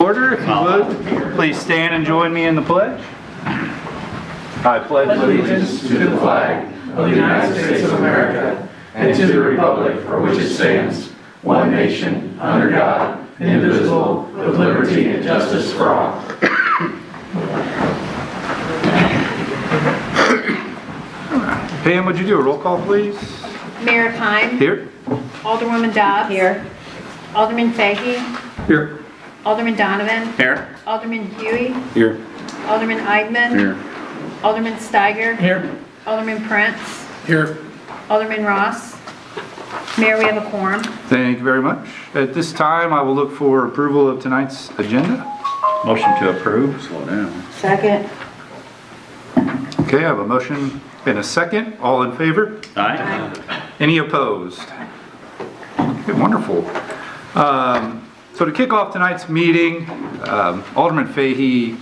order. If you would, please stand and join me in the pledge. I pledge allegiance to the flag of the United States of America and to the republic for which it stands, one nation, under God, indivisible, with liberty and justice for all. Pam, would you do a roll call, please? Mayor Pine. Here. Alderwoman Dobbs. Here. Alderman Fahey. Here. Alderman Donovan. Here. Alderman Huey. Here. Alderman Eidman. Here. Alderman Steiger. Here. Alderman Prince. Here. Alderman Ross. Mayor, we have a quorum. Thank you very much. At this time, I will look for approval of tonight's agenda. Motion to approve. Slow down. Second. Okay, I have a motion and a second. All in favor? Aye. Any opposed? Okay, wonderful. So to kick off tonight's meeting, Alderman Fahey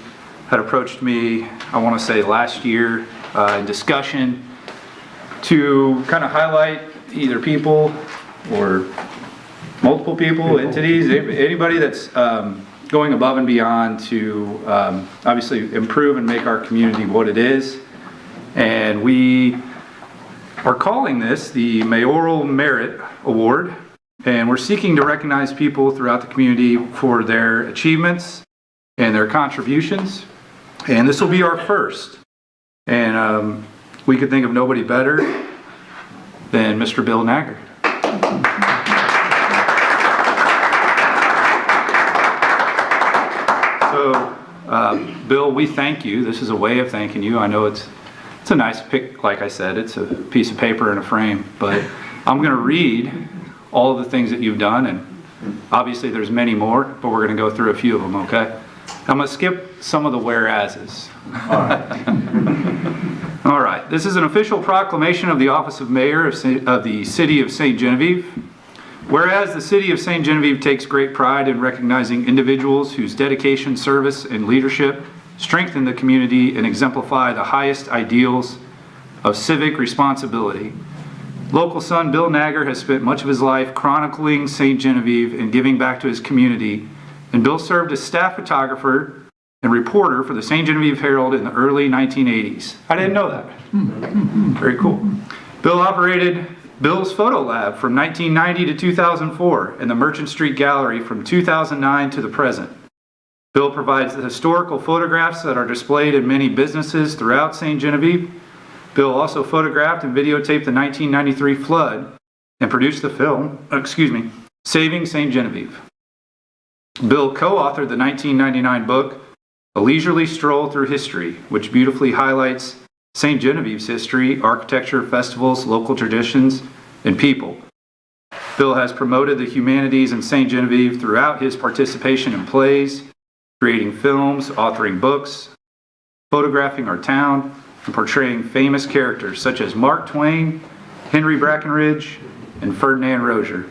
had approached me, I want to say last year, in discussion to kind of highlight either people or multiple people, entities, anybody that's going above and beyond to obviously improve and make our community what it is. And we are calling this the Mayoral Merit Award, and we're seeking to recognize people throughout the community for their achievements and their contributions. And this will be our first. And we could think of nobody better than Mr. Bill Naeger. So, Bill, we thank you. This is a way of thanking you. I know it's a nice pic, like I said, it's a piece of paper in a frame, but I'm going to read all of the things that you've done, and obviously there's many more, but we're going to go through a few of them, okay? I'm going to skip some of the whereases. All right. This is an official proclamation of the office of mayor of the city of St. Genevieve. Whereas the city of St. Genevieve takes great pride in recognizing individuals whose dedication, service, and leadership strengthen the community and exemplify the highest ideals of civic responsibility. Local son Bill Naeger has spent much of his life chronicling St. Genevieve and giving back to his community, and Bill served as staff photographer and reporter for the St. Genevieve Herald in the early 1980s. I didn't know that. Very cool. Bill operated Bill's Photo Lab from 1990 to 2004 and the Merchant Street Gallery from 2009 to the present. Bill provides the historical photographs that are displayed in many businesses throughout St. Genevieve. Bill also photographed and videotaped the 1993 flood and produced the film, Saving St. Genevieve. Bill co-authored the 1999 book, A Leisurely Stroll Through History, which beautifully highlights St. Genevieve's history, architecture, festivals, local traditions, and people. Bill has promoted the humanities in St. Genevieve throughout his participation in plays, creating films, authoring books, photographing our town, and portraying famous characters such as Mark Twain, Henry Brackenridge, and Ferdinand Rozier.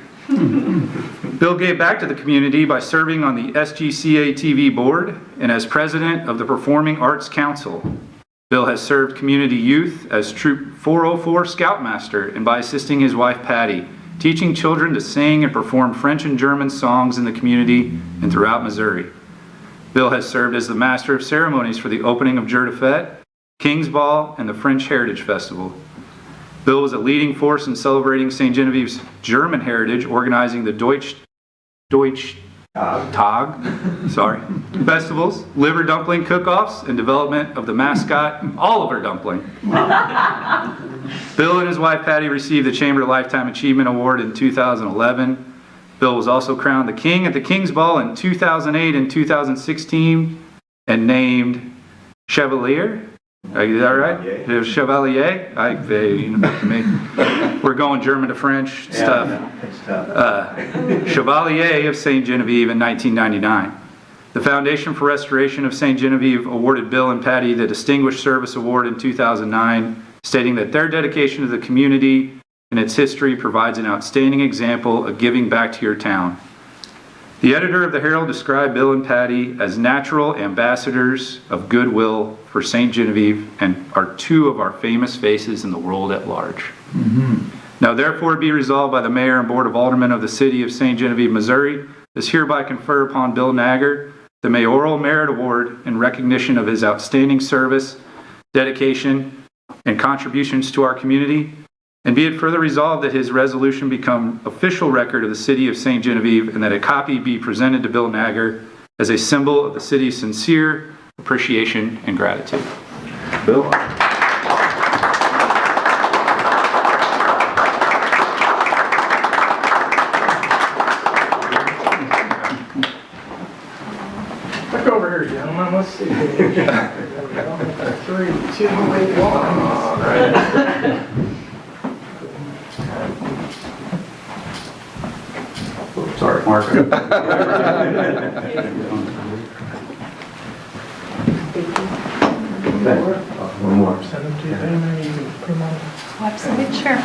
Bill gave back to the community by serving on the SGCA TV board and as president of the Performing Arts Council. Bill has served community youth as Troop 404 Scoutmaster and by assisting his wife Patty, teaching children to sing and perform French and German songs in the community and throughout Missouri. Bill has served as the Master of Ceremonies for the opening of Jeur de Fête, King's Ball, and the French Heritage Festival. Bill was a leading force in celebrating St. Genevieve's German heritage, organizing the Deutsch Tag festivals, liver dumpling cook-offs, and development of the mascot Oliver Dumpling. Bill and his wife Patty received the Chamber Lifetime Achievement Award in 2011. Bill was also crowned the King at the King's Ball in 2008 and 2016 and named Chevalier. Is that right? Yeah. Chevalier? We're going German to French stuff. Chevalier of St. Genevieve in 1999. The Foundation for Restoration of St. Genevieve awarded Bill and Patty the Distinguished Service Award in 2009, stating that their dedication to the community and its history provides an outstanding example of giving back to your town. The editor of the Herald described Bill and Patty as natural ambassadors of goodwill for St. Genevieve and are two of our famous faces in the world at large. Mm-hmm. Now therefore be resolved by the Mayor and Board of Aldermen of the City of St. Genevieve, Missouri, is hereby confer upon Bill Naeger the Mayoral Merit Award in recognition of his outstanding service, dedication, and contributions to our community. And be it further resolved that his resolution become official record of the City of St. Genevieve and that a copy be presented to Bill Naeger as a symbol of the city's sincere appreciation and gratitude. Bill? Look over here, gentlemen, let's see. There we go. 3, 2, 1. All right. Sorry, Mark. One more. Send them to you, and you can put them on. Absolutely, sure.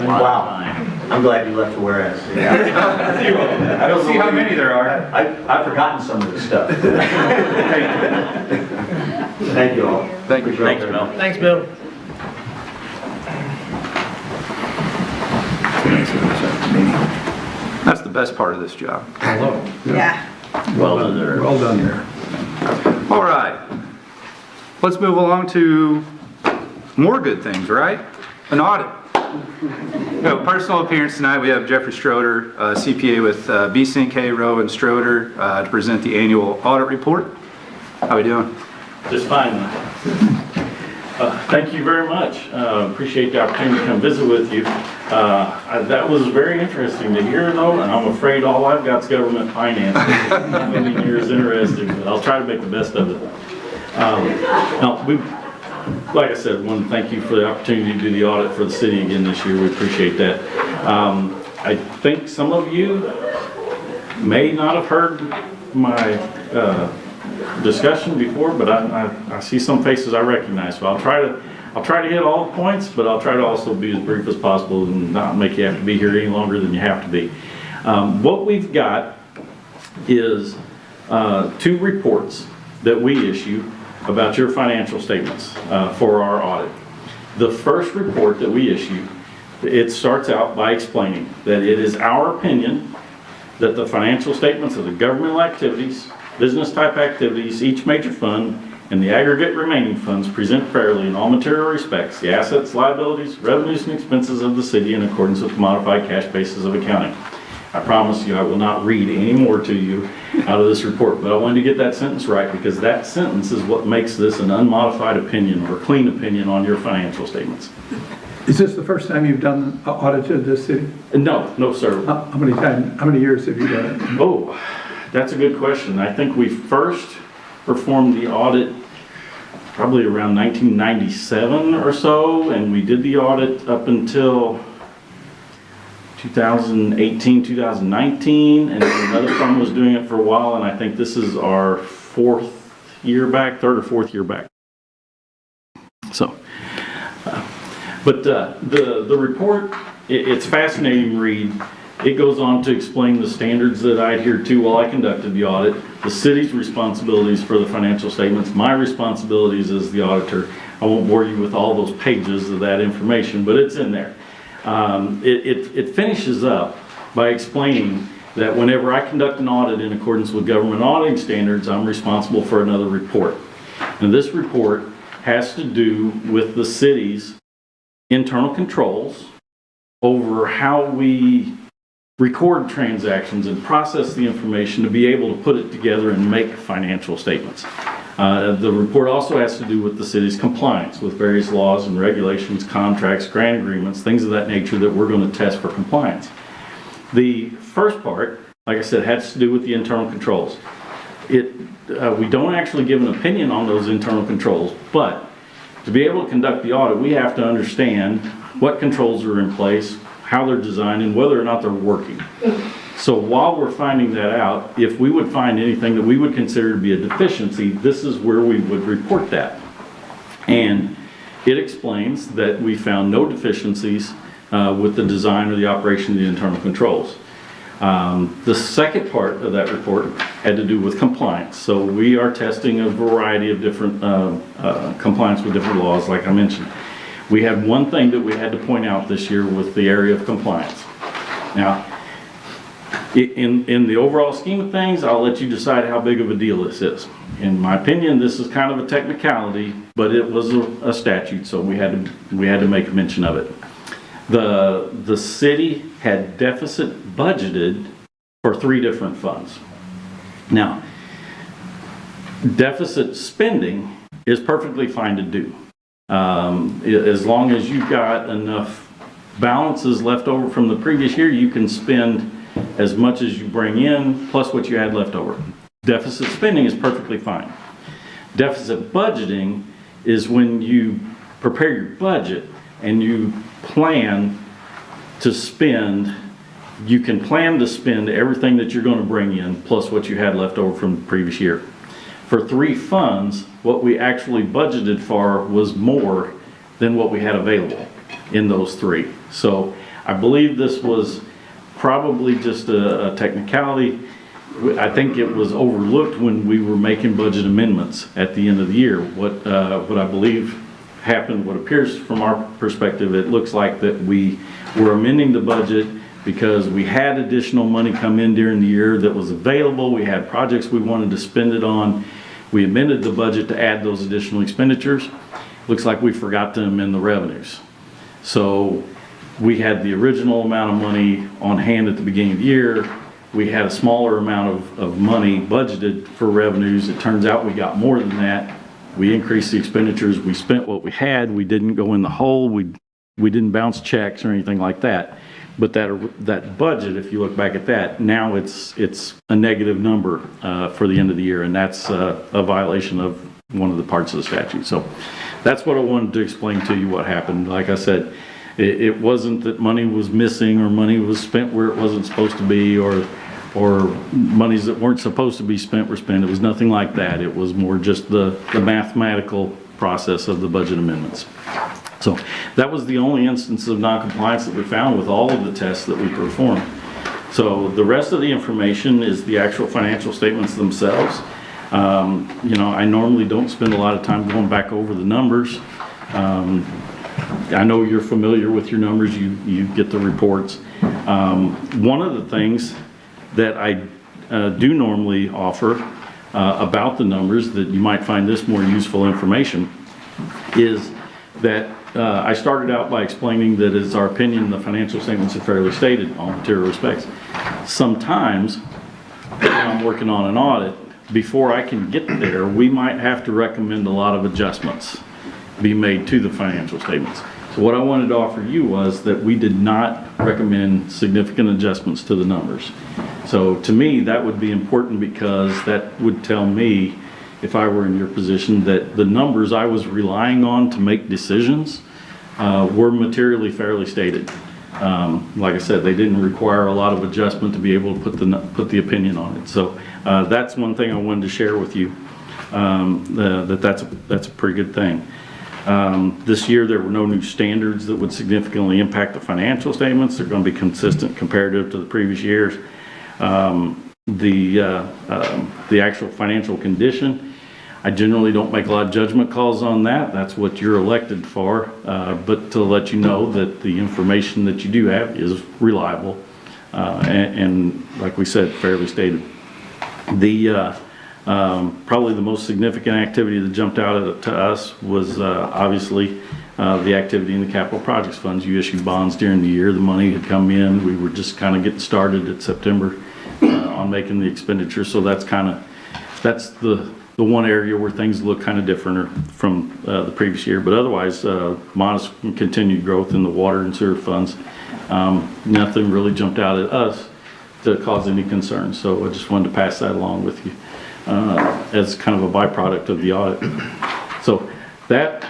Wow. I'm glad you left the whereas. I don't see how many there are. I've forgotten some of this stuff. Thank you all. Thank you. Thanks, Bill. Thanks, Bill. That's the best part of this job. Yeah. Well done there. Well done there. All right. Let's move along to more good things, right? An audit. Personal appearance tonight, we have Jeffery Stroder, CPA with B. Rowe and Stroder to present the annual audit report. How we doing? Just fine. Thank you very much. Appreciate the opportunity to come visit with you. That was very interesting to hear though, and I'm afraid all I've got is government finance. Maybe you're as interesting, but I'll try to make the best of it. Now, like I said, I want to thank you for the opportunity to do the audit for the city again this year. We appreciate that. I think some of you may not have heard my discussion before, but I see some faces I recognize. So I'll try to hit all the points, but I'll try to also be as brief as possible and not make you have to be here any longer than you have to be. What we've got is 2 reports that we issue about your financial statements for our audit. The first report that we issue, it starts out by explaining that it is our opinion that the financial statements of the governmental activities, business type activities, each major fund, and the aggregate remaining funds present fairly in all material respects the assets, liabilities, revenues, and expenses of the city in accordance with the modified cash basis of accounting. I promise you I will not read any more to you out of this report, but I wanted to get that sentence right because that sentence is what makes this an unmodified opinion or clean opinion on your financial statements. Is this the first time you've done audited this city? No, sir. How many years have you done it? Oh, that's a good question. I think we first performed the audit probably around 1997 or so, and we did the audit up until 2018, 2019, and another firm was doing it for a while, and I think this is our 4th year back, 3rd or 4th year back. So, but the report, it's a fascinating read. It goes on to explain the standards that I adhered to while I conducted the audit, the city's responsibilities for the financial statements, my responsibilities as the auditor. I won't bore you with all those pages of that information, but it's in there. It finishes up by explaining that whenever I conduct an audit in accordance with government auditing standards, I'm responsible for another report. And this report has to do with the city's internal controls over how we record transactions and process the information to be able to put it together and make financial statements. The report also has to do with the city's compliance with various laws and regulations, contracts, grant agreements, things of that nature that we're going to test for compliance. The first part, like I said, has to do with the internal controls. We don't actually give an opinion on those internal controls, but to be able to conduct the audit, we have to understand what controls are in place, how they're designed, and whether or not they're working. So while we're finding that out, if we would find anything that we would consider to be a deficiency, this is where we would report that. And it explains that we found no deficiencies with the design or the operation of the internal controls. The second part of that report had to do with compliance. So we are testing a variety of different compliance with different laws, like I mentioned. We had one thing that we had to point out this year with the area of compliance. Now, in the overall scheme of things, I'll let you decide how big of a deal this is. In my opinion, this is kind of a technicality, but it was a statute, so we had to make a mention of it. The city had deficit budgeted for 3 different funds. Now, deficit spending is perfectly fine to do. As long as you've got enough balances left over from the previous year, you can spend as much as you bring in plus what you had left over. Deficit spending is perfectly fine. Deficit budgeting is when you prepare your budget and you plan to spend. You can plan to spend everything that you're going to bring in plus what you had left over from the previous year. For 3 funds, what we actually budgeted for was more than what we had available in those 3. So I believe this was probably just a technicality. I think it was overlooked when we were making budget amendments at the end of the year. What I believe happened, what appears from our perspective, it looks like that we were amending the budget because we had additional money come in during the year that was available. We had projects we wanted to spend it on. We amended the budget to add those additional expenditures. Looks like we forgot to amend the revenues. So we had the original amount of money on hand at the beginning of the year. We had a smaller amount of money budgeted for revenues. It turns out we got more than that. We increased the expenditures. We spent what we had. We didn't go in the hole. We didn't bounce checks or anything like that. But that budget, if you look back at that, now it's a negative number for the end of the year, and that's a violation of one of the parts of the statute. So that's what I wanted to explain to you what happened. Like I said, it wasn't that money was missing or money was spent where it wasn't supposed to be or monies that weren't supposed to be spent were spent. It was nothing like that. It was more just the mathematical process of the budget amendments. So that was the only instance of noncompliance that we found with all of the tests that we performed. So the rest of the information is the actual financial statements themselves. You know, I normally don't spend a lot of time going back over the numbers. I know you're familiar with your numbers. You get the reports. One of the things that I do normally offer about the numbers that you might find this more useful information is that I started out by explaining that it's our opinion the financial statements are fairly stated in all material respects. Sometimes when I'm working on an audit, before I can get there, we might have to recommend a lot of adjustments be made to the financial statements. So what I wanted to offer you was that we did not recommend significant adjustments to the numbers. So to me, that would be important because that would tell me, if I were in your position, that the numbers I was relying on to make decisions were materially fairly stated. Like I said, they didn't require a lot of adjustment to be able to put the opinion on it. So that's one thing I wanted to share with you, that's a pretty good thing. This year there were no new standards that would significantly impact the financial statements. They're going to be consistent comparative to the previous years. The actual financial condition, I generally don't make a lot of judgment calls on that. That's what you're elected for. But to let you know that the information that you do have is reliable and like we said, fairly stated. Probably the most significant activity that jumped out to us was obviously the activity in the capital projects funds. You issued bonds during the year. The money had come in. We were just kind of getting started at September on making the expenditure. So that's the one area where things look kind of different from the previous year. But otherwise, modest continued growth in the water and sewer funds. Nothing really jumped out at us to cause any concern. So I just wanted to pass that along with you as kind of a byproduct of the audit. So that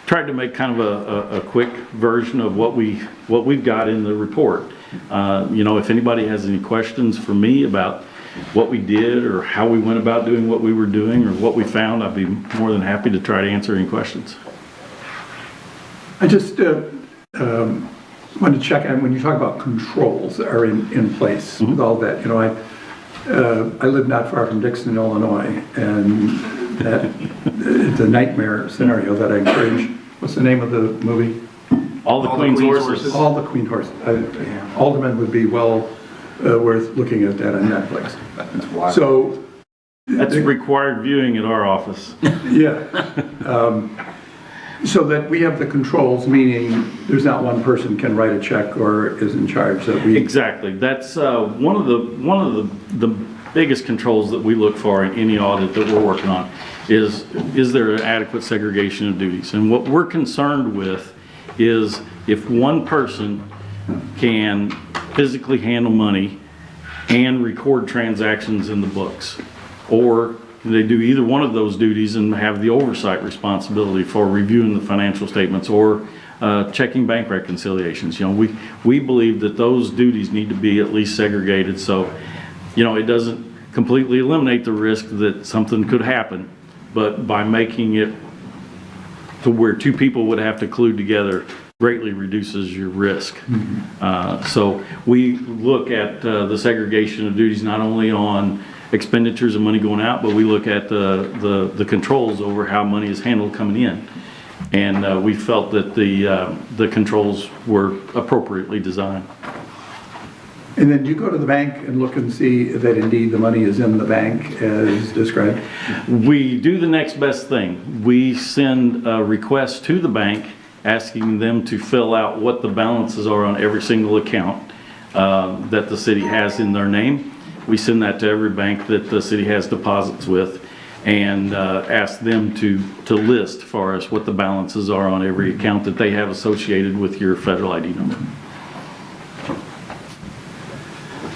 tried to make kind of a quick version of what we've got in the report. You know, if anybody has any questions for me about what we did or how we went about doing what we were doing or what we found, I'd be more than happy to try to answer any questions. I just wanted to check on when you talk about controls that are in place with all that. You know, I live not far from Dixon, Illinois, and that it's a nightmare scenario that I encourage. What's the name of the movie? All the Queen's horses. All the Queen horses. Aldermen would be well worth looking at that on Netflix. So, That's required viewing at our office. yeah. So that we have the controls, meaning there's not one person can write a check or is in charge, that we. Exactly. That's one of the biggest controls that we look for in any audit that we're working on is there an adequate segregation of duties? And what we're concerned with is if one person can physically handle money and record transactions in the books, or they do either one of those duties and have the oversight responsibility for reviewing the financial statements or checking bank reconciliations. You know, we believe that those duties need to be at least segregated, so, you know, it doesn't completely eliminate the risk that something could happen, but by making it to where two people would have to collude together greatly reduces your risk. So we look at the segregation of duties not only on expenditures and money going out, but we look at the controls over how money is handled coming in. And we felt that the controls were appropriately designed. And then do you go to the bank and look and see that indeed the money is in the bank as described? We do the next best thing. We send a request to the bank asking them to fill out what the balances are on every single account that the city has in their name. We send that to every bank that the city has deposits with and ask them to list for us what the balances are on every account that they have associated with your federal ID number.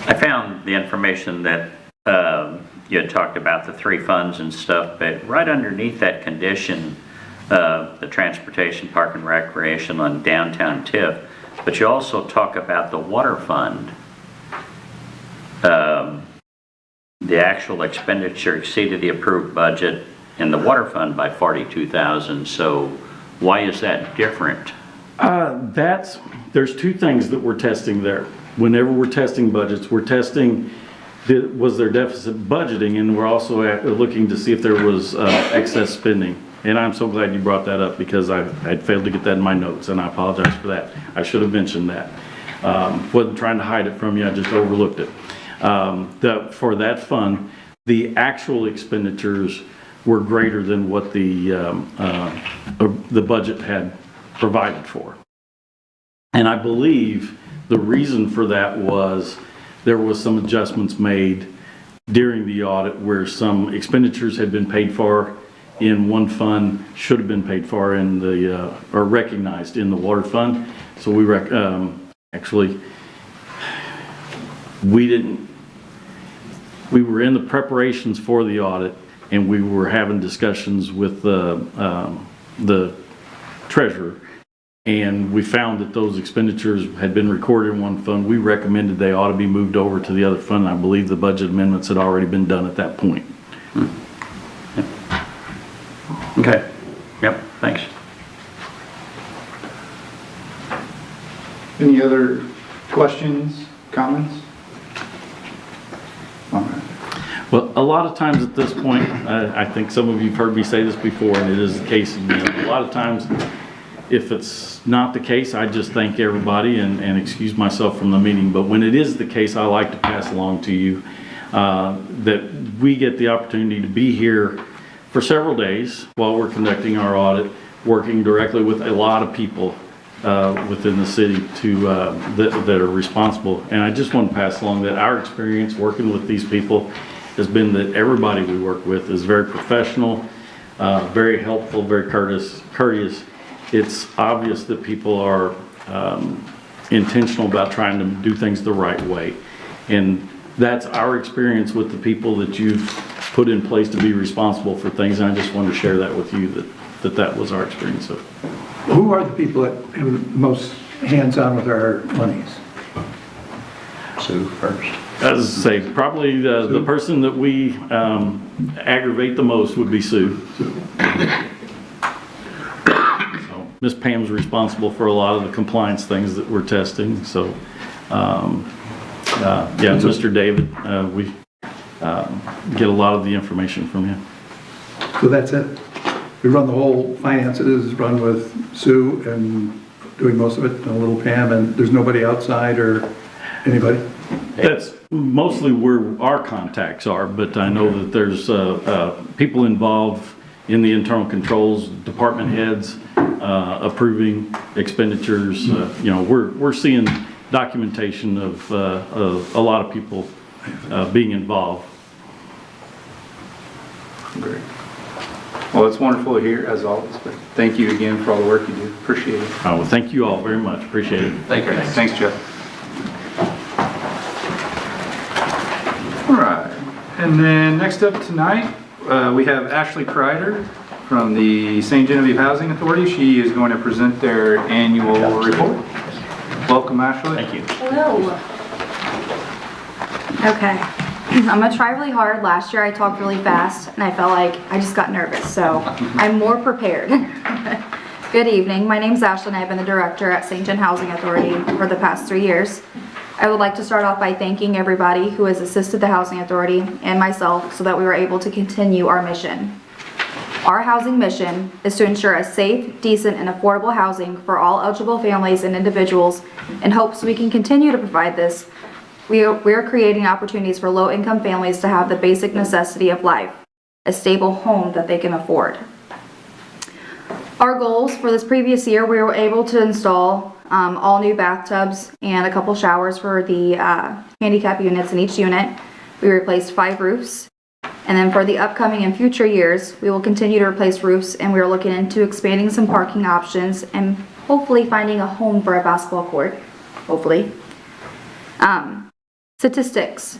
I found the information that you had talked about the 3 funds and stuff, but right underneath that condition, the transportation, park and recreation on downtown TIF, but you also talk about the water fund. The actual expenditure exceeded the approved budget in the water fund by $42,000. So why is that different? There's 2 things that we're testing there. Whenever we're testing budgets, we're testing was there deficit budgeting, and we're also looking to see if there was excess spending. And I'm so glad you brought that up because I failed to get that in my notes, and I apologize for that. I should have mentioned that. Wasn't trying to hide it from you, I just overlooked it. For that fund, the actual expenditures were greater than what the budget had provided for. And I believe the reason for that was there was some adjustments made during the audit where some expenditures had been paid for in one fund, should have been paid for in the, or recognized in the water fund. So we we were in the preparations for the audit, and we were having discussions with the treasurer, and we found that those expenditures had been recorded in one fund. We recommended they ought to be moved over to the other fund. I believe the budget amendments had already been done at that point. Okay. Yep, thanks. Any other questions, comments? All right. Well, a lot of times at this point, I think some of you have heard me say this before, and it is the case again. A lot of times, if it's not the case, I just thank everybody and excuse myself from the meeting. But when it is the case, I like to pass along to you that we get the opportunity to be here for several days while we're conducting our audit, working directly with a lot of people within the city that are responsible. And I just want to pass along that our experience working with these people has been that everybody we work with is very professional, very helpful, very courteous. It's obvious that people are intentional about trying to do things the right way. And that's our experience with the people that you've put in place to be responsible for things. And I just wanted to share that with you, that was our experience of. Who are the people that have the most hands-on with our monies? Sue first. As I say, probably the person that we aggravate the most would be Sue. So Miss Pam's responsible for a lot of the compliance things that we're testing. So yeah, Mr. David, we get a lot of the information from him. So that's it. We run the whole finances, run with Sue and doing most of it, a little Pam, and there's nobody outside or anybody? That's mostly where our contacts are, but I know that there's people involved in the internal controls, department heads approving expenditures. You know, we're seeing documentation of a lot of people being involved. Great. Well, it's wonderful to hear, as always, but thank you again for all the work you do. Appreciate it. Well, thank you all very much. Appreciate it. Thank you. Thanks, Jeff. All right, and then next up tonight, we have Ashley Crider from the St. Genevieve Housing Authority. She is going to present their annual report. Welcome, Ashley. Thank you. Hello. Okay, I'm gonna try really hard. Last year I talked really fast and I felt like I just got nervous, so I'm more prepared. Good evening, my name's Ashley and I've been the director at St. Gen Housing Authority for the past 3 years. I would like to start off by thanking everybody who has assisted the Housing Authority and myself so that we were able to continue our mission. Our housing mission is to ensure a safe, decent, and affordable housing for all eligible families and individuals. In hopes we can continue to provide this, we are creating opportunities for low-income families to have the basic necessity of life, a stable home that they can afford. Our goals for this previous year, we were able to install all new bathtubs and a couple showers for the handicap units in each unit. We replaced 5 roofs. And then for the upcoming and future years, we will continue to replace roofs, and we are looking into expanding some parking options and hopefully finding a home for a basketball court, hopefully. Statistics.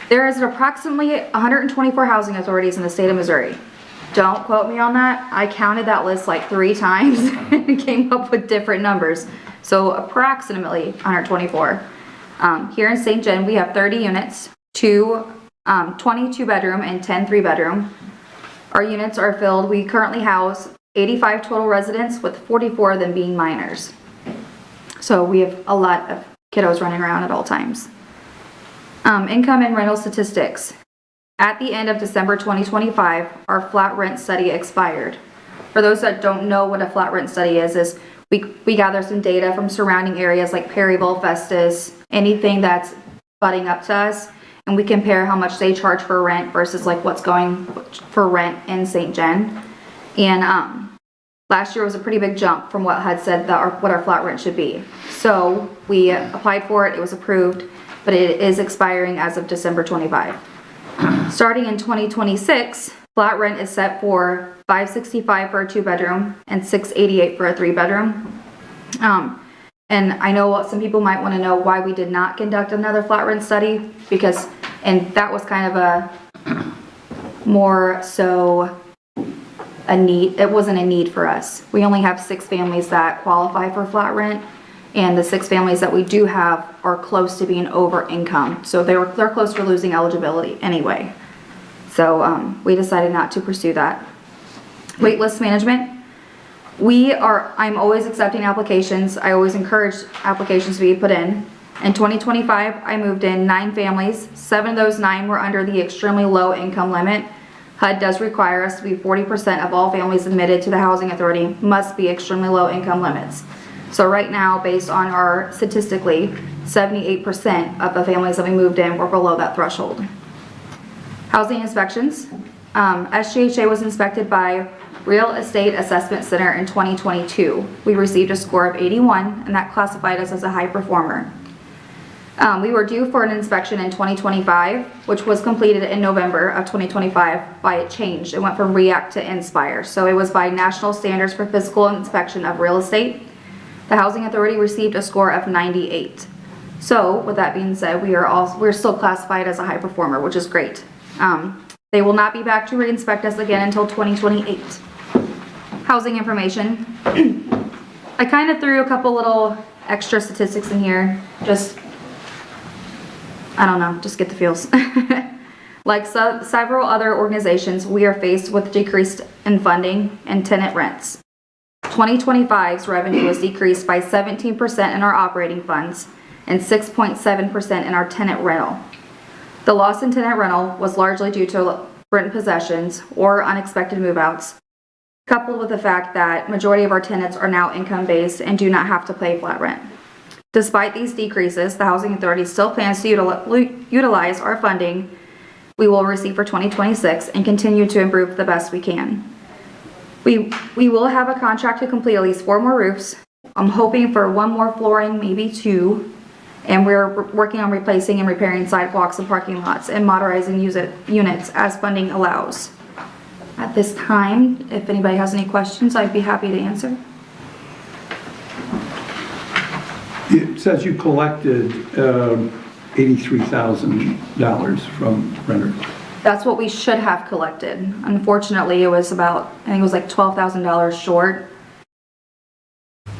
There is approximately 124 housing authorities in the state of Missouri. Don't quote me on that. I counted that list like 3 times and came up with different numbers. So approximately 124. Here in St. Gen, we have 30 units, 22 bedroom and 10 3-bedroom. Our units are filled. We currently house 85 total residents, with 44 of them being minors. So we have a lot of kiddos running around at all times. Income and rental statistics. At the end of December 2025, our flat rent study expired. For those that don't know what a flat rent study is we gather some data from surrounding areas like Perryville, Festus, anything that's butting up to us, and we compare how much they charge for rent versus like what's going for rent in St. Gen. And last year was a pretty big jump from what had said that what our flat rent should be. So we applied for it, it was approved, but it is expiring as of December 25. Starting in 2026, flat rent is set for $565 for a 2-bedroom and $688 for a 3-bedroom. And I know some people might want to know why we did not conduct another flat rent study, and that was kind of a more so a need. It wasn't a need for us. We only have 6 families that qualify for flat rent, and the 6 families that we do have are close to being over income. So they're close to losing eligibility anyway. So we decided not to pursue that. Waitlist management. I'm always accepting applications. I always encourage applications to be put in. In 2025, I moved in 9 families. 7 of those 9 were under the extremely low income limit. HUD does require us to be 40% of all families admitted to the Housing Authority must be extremely low income limits. So right now, based on our statistically, 78% of the families that we moved in were below that threshold. Housing inspections. SGHA was inspected by Real Estate Assessment Center in 2022. We received a score of 81, and that classified us as a high performer. We were due for an inspection in 2025, which was completed in November of 2025 by it changed. It went from REACT to INSPIRE. So it was by National Standards for Physical Inspection of Real Estate. The Housing Authority received a score of 98. So with that being said, we're still classified as a high performer, which is great. They will not be back to re-inspect us again until 2028. Housing information. I kind of threw a couple little extra statistics in here. Just get the feels. Like several other organizations, we are faced with decreased in funding and tenant rents. 2025's revenue was decreased by 17% in our operating funds and 6.7% in our tenant rental. The loss in tenant rental was largely due to rent possessions or unexpected move-outs, coupled with the fact that majority of our tenants are now income-based and do not have to pay flat rent. Despite these decreases, the Housing Authority still plans to utilize our funding we will receive for 2026 and continue to improve the best we can. We will have a contract to complete at least 4 more roofs. I'm hoping for 1 more flooring, maybe 2. And we're working on replacing and repairing sidewalks and parking lots and modernizing units as funding allows. At this time, if anybody has any questions, I'd be happy to answer. It says you collected $83,000 from renters. That's what we should have collected. Unfortunately, it was about, I think it was like $12,000 short.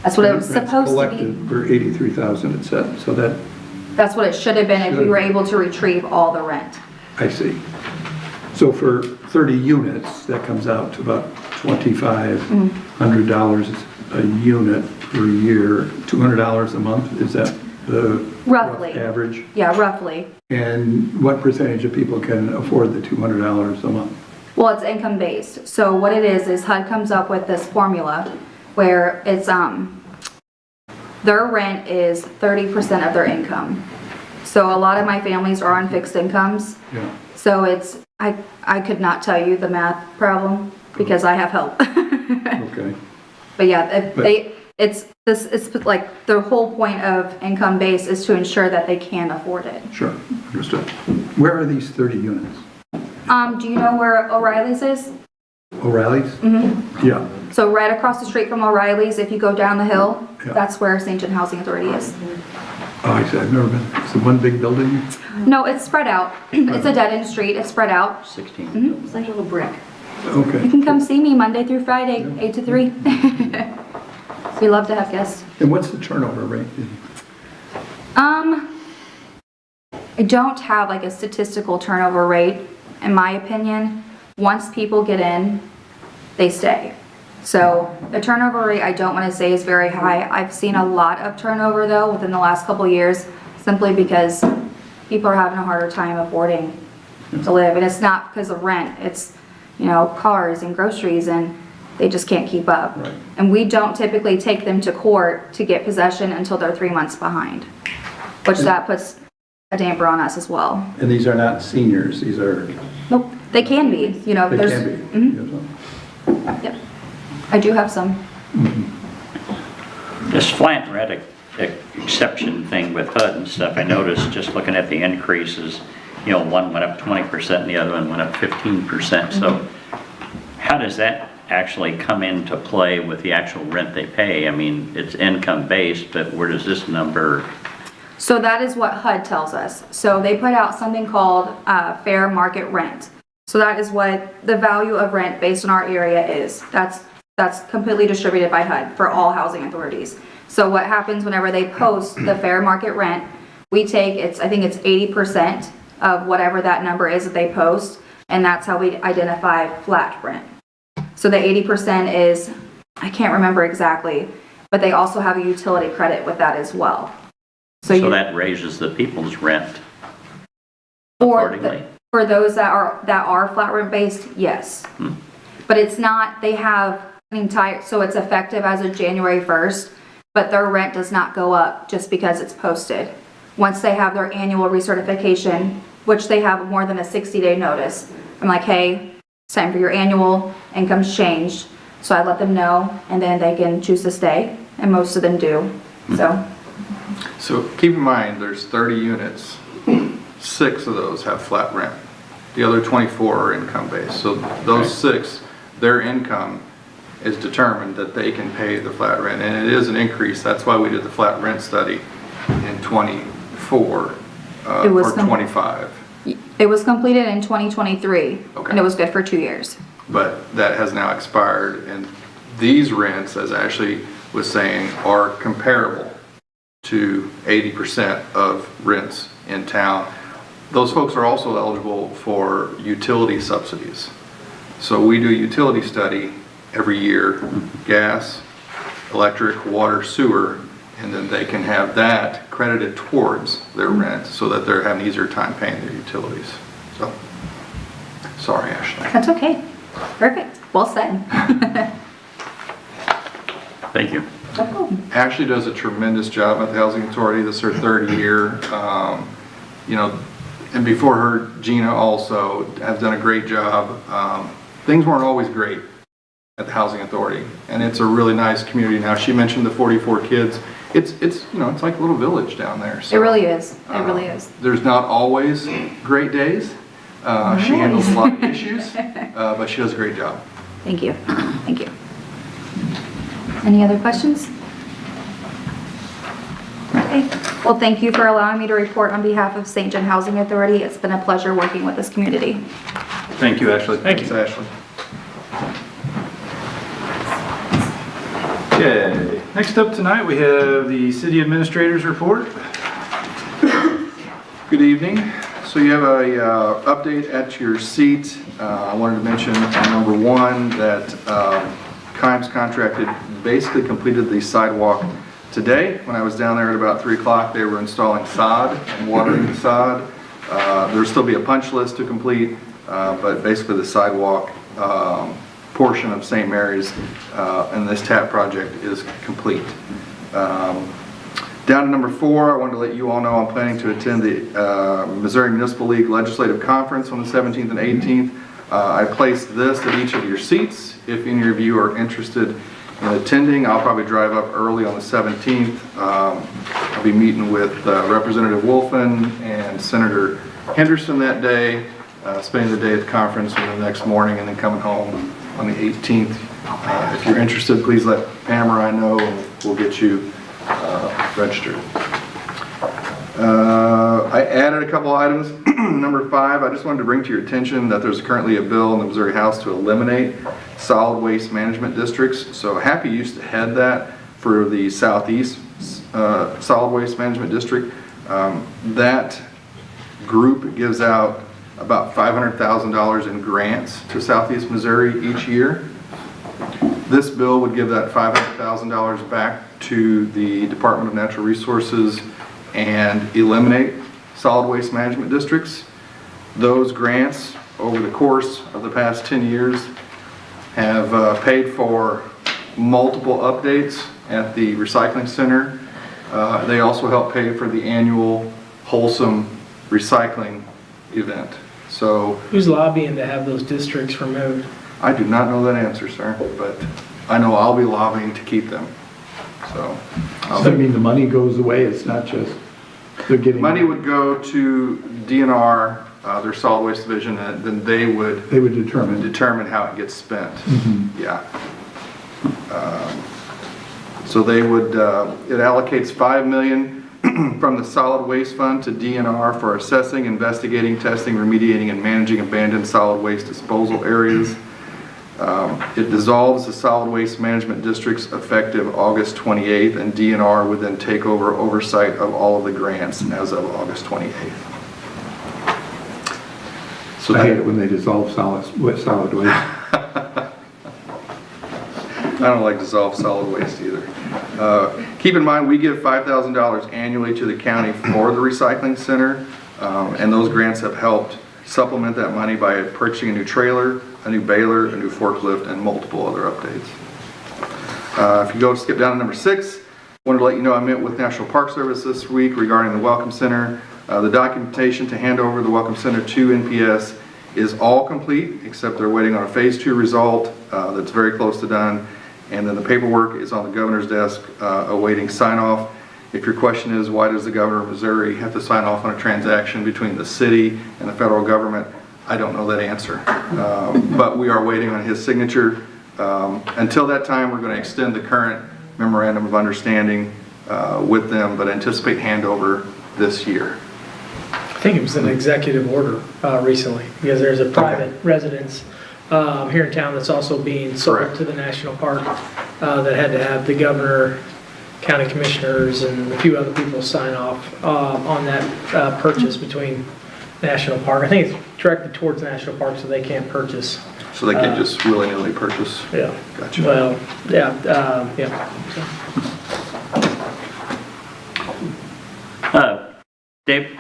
That's what it was supposed to be. Collected for $83,000, it said, so That's what it should have been if we were able to retrieve all the rent. I see. So for 30 units, that comes out to about $2,500 a unit per year, $200 a month, is that the Roughly. rough average? Yeah, roughly. And what percentage of people can afford the $200 a month? Well, it's income based. So what it is HUD comes up with this formula where it's, their rent is 30% of their income. So a lot of my families are on fixed incomes. Yeah. So it's, I could not tell you the math problem because I have help. Okay. But yeah, it's like the whole point of income base is to ensure that they can afford it. Sure, understood. Where are these 30 units? Do you know where O'Reilly's is? O'Reilly's? Mm-hmm. Yeah. So right across the street from O'Reilly's, if you go down the hill, Yeah. that's where St. John Housing Authority is. Oh, I see, I've never been. It's the one big building? No, it's spread out. It's a dead end street. It's spread out. 16. It's like a little brick. Okay. You can come see me Monday through Friday, 8 to 3. We love to have guests. And what's the turnover rate? I don't have like a statistical turnover rate. In my opinion, once people get in, they stay. So the turnover rate, I don't want to say is very high. I've seen a lot of turnover though within the last couple of years, simply because people are having a harder time affording to live. And it's not because of rent. It's, you know, cars and groceries, and they just can't keep up. Right. And we don't typically take them to court to get possession until they're 3 months behind, which that puts a damper on us as well. And these are not seniors, these are, Nope, they can be, you know, they there's, can be. Mhm. Yep. I do have some. This flat rent exception thing with HUD and stuff, I noticed just looking at the increases, you know, one went up 20% and the other one went up 15%. So how does that actually come into play with the actual rent they pay? I mean, it's income based, but where does this number? So that is what HUD tells us. So they put out something called fair market rent. So that is what the value of rent based on our area is. That's completely distributed by HUD for all housing authorities. So what happens whenever they post the fair market rent, we take, I think it's 80% of whatever that number is that they post, and that's how we identify flat rent. So the 80% is, I can't remember exactly, but they also have a utility credit with that as well. So you, that raises the people's rent for accordingly. for those that are flat rent based, yes. But it's not, they have an entire, so it's effective as of January 1st, but their rent does not go up just because it's posted. Once they have their annual recertification, which they have more than a 60-day notice, I'm like, hey, it's time for your annual, income's changed. So I let them know, and then they can choose to stay, and most of them do, so. So keep in mind, there's 30 units. 6 of those have flat rent. The other 24 are income-based. So those 6, their income is determined that they can pay the flat rent. And it is an increase. That's why we did the flat rent study in 24 for 25. It was completed in 2023, Okay. and it was good for 2 years. But that has now expired. And these rents, as Ashley was saying, are comparable to 80% of rents in town. Those folks are also eligible for utility subsidies. So we do a utility study every year, gas, electric, water, sewer, and then they can have that credited towards their rent so that they're having an easier time paying their utilities. So, sorry, Ashley. That's okay. Perfect. Well said. Thank you. Ashley does a tremendous job at the Housing Authority. This is her third year. You know, and before her, Gina also has done a great job. Things weren't always great at the Housing Authority, and it's a really nice community now. She mentioned the 44 kids. It's you know, it's like a little village down there. So, It really is. It really is. There's not always great days. She handles a lot of issues, but she does a great job. Thank you. Thank you. Any other questions? Okay. Well, thank you for allowing me to report on behalf of St. John Housing Authority. It's been a pleasure working with this community. Thank you, Ashley. Thanks, Ashley. Okay, next up tonight we have the city administrator's report. Good evening. So you have a update at your seat. I wanted to mention number one that Kimes Contracted basically completed the sidewalk today. When I was down there at about 3 o'clock, they were installing sod and watering the sod. There'll still be a punch list to complete, but basically the sidewalk portion of St. Mary's and this TAP project is complete. Down to number 4, I wanted to let you all know I'm planning to attend the Missouri Municipal League Legislative Conference on the 17th and 18th. I placed this at each of your seats. If any of you are interested in attending, I'll probably drive up early on the 17th. I'll be meeting with Representative Wolfen and Senator Henderson that day, spending the day at the conference and the next morning, and then coming home on the 18th. If you're interested, please let Pam or I know, and we'll get you registered. I added a couple items. Number 5, I just wanted to bring to your attention that there's currently a bill in the Missouri House to eliminate solid waste management districts. So Happy used to head that for the Southeast Solid Waste Management District. That group gives out about $500,000 in grants to Southeast Missouri each year. This bill would give that $500,000 back to the Department of Natural Resources and eliminate solid waste management districts. Those grants over the course of the past 10 years have paid for multiple updates at the recycling center. They also help pay for the annual Wholesome recycling event. So Who's lobbying to have those districts removed? I do not know that answer, sir, but I know I'll be lobbying to keep them. So So I mean, the money goes away, it's not just, they're getting. money would go to DNR, their solid waste division, and then they would determine how it gets spent. Yeah. So they would, it allocates $5 million from the solid waste fund to DNR for assessing, investigating, testing, remediating, and managing abandoned solid waste disposal areas. It dissolves the solid waste management districts effective August 28th, and DNR would then take over oversight of all of the grants as of August 28th. So I hate it when they dissolve solid waste. I don't like dissolved solid waste either. Keep in mind, we give $5,000 annually to the county for the recycling center, and those grants have helped supplement that money by purchasing a new trailer, a new baler, a new forklift, and multiple other updates. If you skip down to number 6, I wanted to let you know I met with National Park Service this week regarding the Welcome Center. The documentation to hand over the Welcome Center to NPS is all complete, except they're waiting on a phase 2 result that's very close to done. And then the paperwork is on the governor's desk awaiting sign-off. If your question is, why does the governor of Missouri have to sign off on a transaction between the city and the federal government? I don't know that answer. But we are waiting on his signature. Until that time, we're going to extend the current memorandum of understanding with them, but anticipate handover this year. I think it was an executive order recently, because there's a private residence here in town that's also being sold Correct. to the national park that had to have the governor, county commissioners, and a few other people sign off on that purchase between national park. I think it's directed towards national park, so they can't purchase. So they can just willy-nilly purchase? Yeah. Gotcha. Well, yeah, yeah. Dave,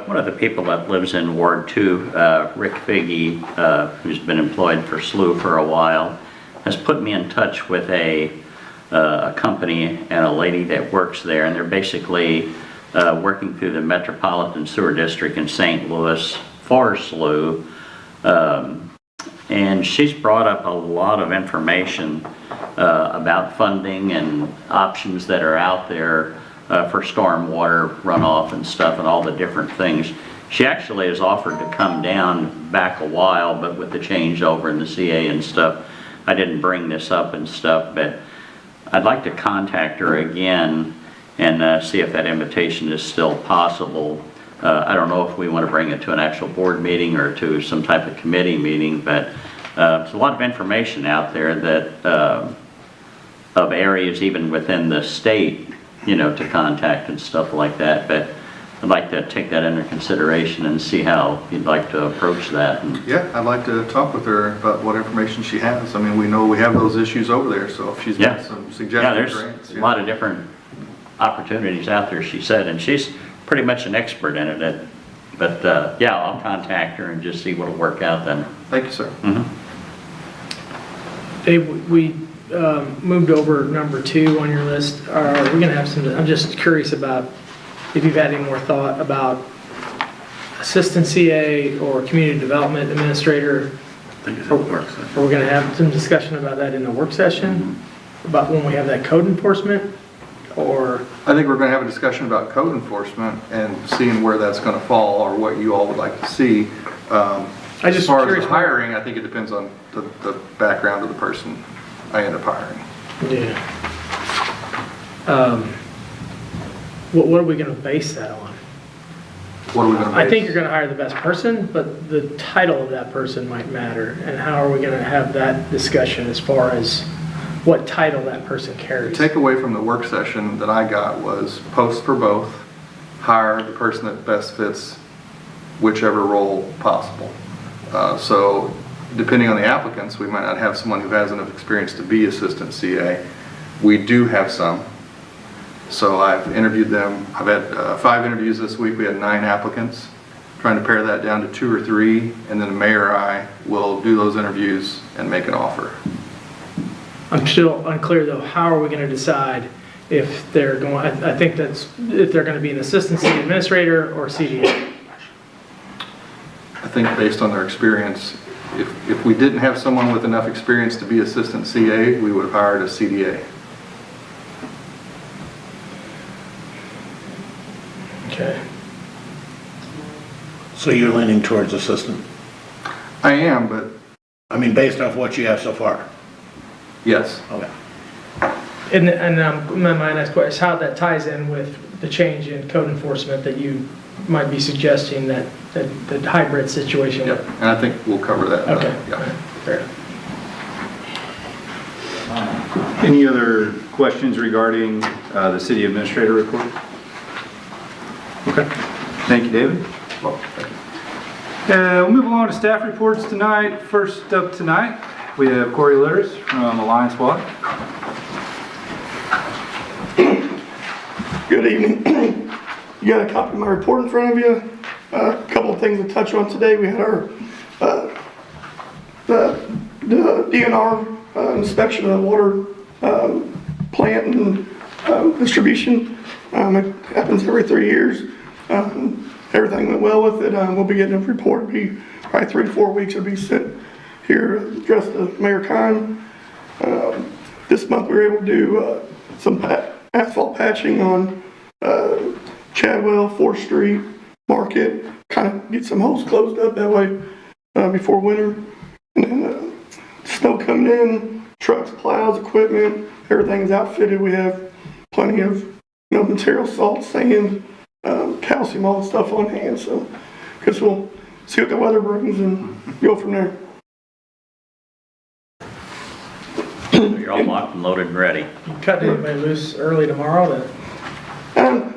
one of the people that lives in Ward 2, Rick Figge, who's been employed for SLU for a while, has put me in touch with a a company and a lady that works there, and they're basically working through the Metropolitan Sewer District in St. Louis for SLU. And she's brought up a lot of information about funding and options that are out there for stormwater runoff and stuff and all the different things. She actually has offered to come down back a while, but with the changeover in the CA and stuff, I didn't bring this up and stuff, but I'd like to contact her again and see if that invitation is still possible. I don't know if we want to bring it to an actual board meeting or to some type of committee meeting, but there's a lot of information out there that of areas even within the state, you know, to contact and stuff like that. But I'd like to take that into consideration and see how you'd like to approach that. And Yeah, I'd like to talk with her about what information she has. I mean, we know we have those issues over there, so if she's got some yeah, suggested there's grants. a lot of different opportunities out there, she said, and she's pretty much an expert in it. But yeah, I'll contact her and just see what'll work out then. Thank you, sir. Dave, we moved over number 2 on your list. Are we going to have some, I'm just curious about if you've had any more thought about assistant CA or community development administrator. I think it's a work session. Are we going to have some discussion about that in the work session? About when we have that code enforcement? Or, I think we're going to have a discussion about code enforcement and seeing where that's going to fall or what you all would like to see. As far as the hiring, I think it depends on the background of the person I end up hiring. yeah. What are we going to base that on? What are we going to I think you're going to hire the best person, but the title of that person might matter. And how are we going to have that discussion as far as what title that person carries? The takeaway from the work session that I got was post for both, hire the person that best fits whichever role possible. So depending on the applicants, we might not have someone who has enough experience to be assistant CA. We do have some. So I've interviewed them. I've had 5 interviews this week. We had 9 applicants. Trying to pare that down to 2 or 3, and then the mayor or I will do those interviews and make an offer. I'm still unclear though, how are we going to decide if they're going, I think that's, if they're going to be an assistant city administrator or CDA? I think based on their experience, if we didn't have someone with enough experience to be assistant CA, we would have hired a CDA. Okay. So you're leaning towards assistant? I am, but I mean, based off what you have so far? yes. Okay. And my next question is how that ties in with the change in code enforcement that you might be suggesting, that hybrid situation. Yep, and I think we'll cover that. Okay. Yeah. Fair enough. Any other questions regarding the city administrator report? Okay, thank you, David. Well, thank you. We'll move along to staff reports tonight. First up tonight, we have Corey Litters from Alliance Water. Good evening. You got a copy of my report in front of you. A couple of things to touch on today. We had our the DNR inspection of the water plant and distribution. It happens every 3 years. Everything went well with it. We'll be getting a report. It'll be probably 3 to 4 weeks. It'll be sent here addressed to Mayor Kine. This month we were able to do some asphalt patching on Chadwell, 4th Street, Market, kind of get some holes closed up that way before winter. And then snow coming in, trucks, plows, equipment, everything's outfitted. We have plenty of material, salt, sand, calcium, all the stuff on hand. So, guess we'll see what the weather brings and go from there. You're all locked and loaded and ready. You cut anybody loose early tomorrow then?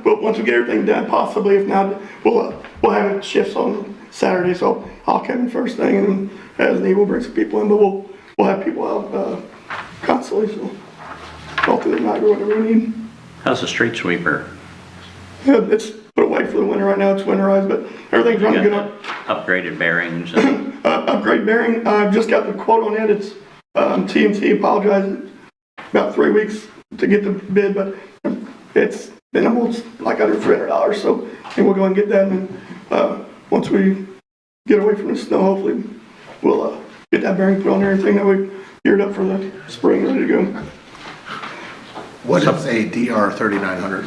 But once we get everything done, possibly, if not, we'll have shifts on Saturday, so I'll come in first thing, and as needed, we'll bring some people in, but we'll have people out constantly, so all through the night or whatever we need. How's the street sweeper? Yeah, it's put away for the winter right now. It's winterized, but everything's running good. Upgraded bearings and Upgrade bearing. I've just got the quote on it. It's TNT. Apologize. About 3 weeks to get the bid, but it's been almost like under $300, so, and we'll go and get that, and, once we get away from the snow, hopefully, we'll, get that bearing put on there and everything, that we geared up for the spring, ready to go. What is a DR 3900?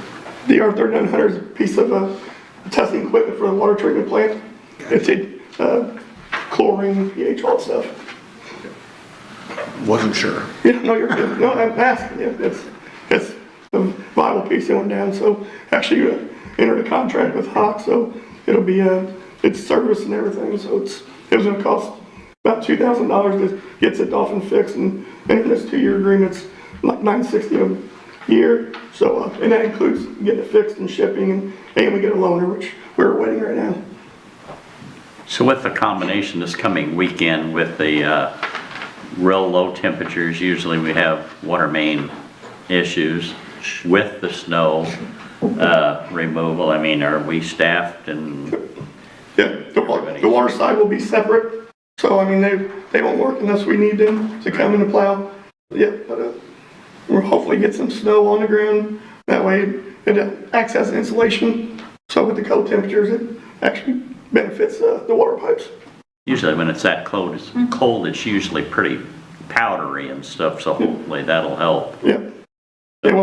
The R3900 is a piece of, testing equipment for the water treatment plant. It's chlorine, pH, all that stuff. Wasn't sure. Yeah, no, you're good. No, I'm asking you. It's a viable piece that went down, so actually you entered a contract with Hawk, so it'll be, it's service and everything, so it was gonna cost about $2,000 to get it off and fixed, and in this 2-year agreement's like $960 a year, so, and that includes getting it fixed and shipping, and we get a loaner, which we're waiting right now. So with the combination this coming weekend with the real low temperatures, usually we have water main issues. With the snow removal, I mean, are we staffed and? Yeah, the water side will be separate, so I mean, they won't work unless we need them to come in and plow. Yeah, but we'll hopefully get some snow on the ground, that way it acts as an insulation, so with the cold temperatures, it actually benefits the water pipes. Usually when it's that cold, it's usually pretty powdery and stuff, so hopefully that'll help. Yeah, and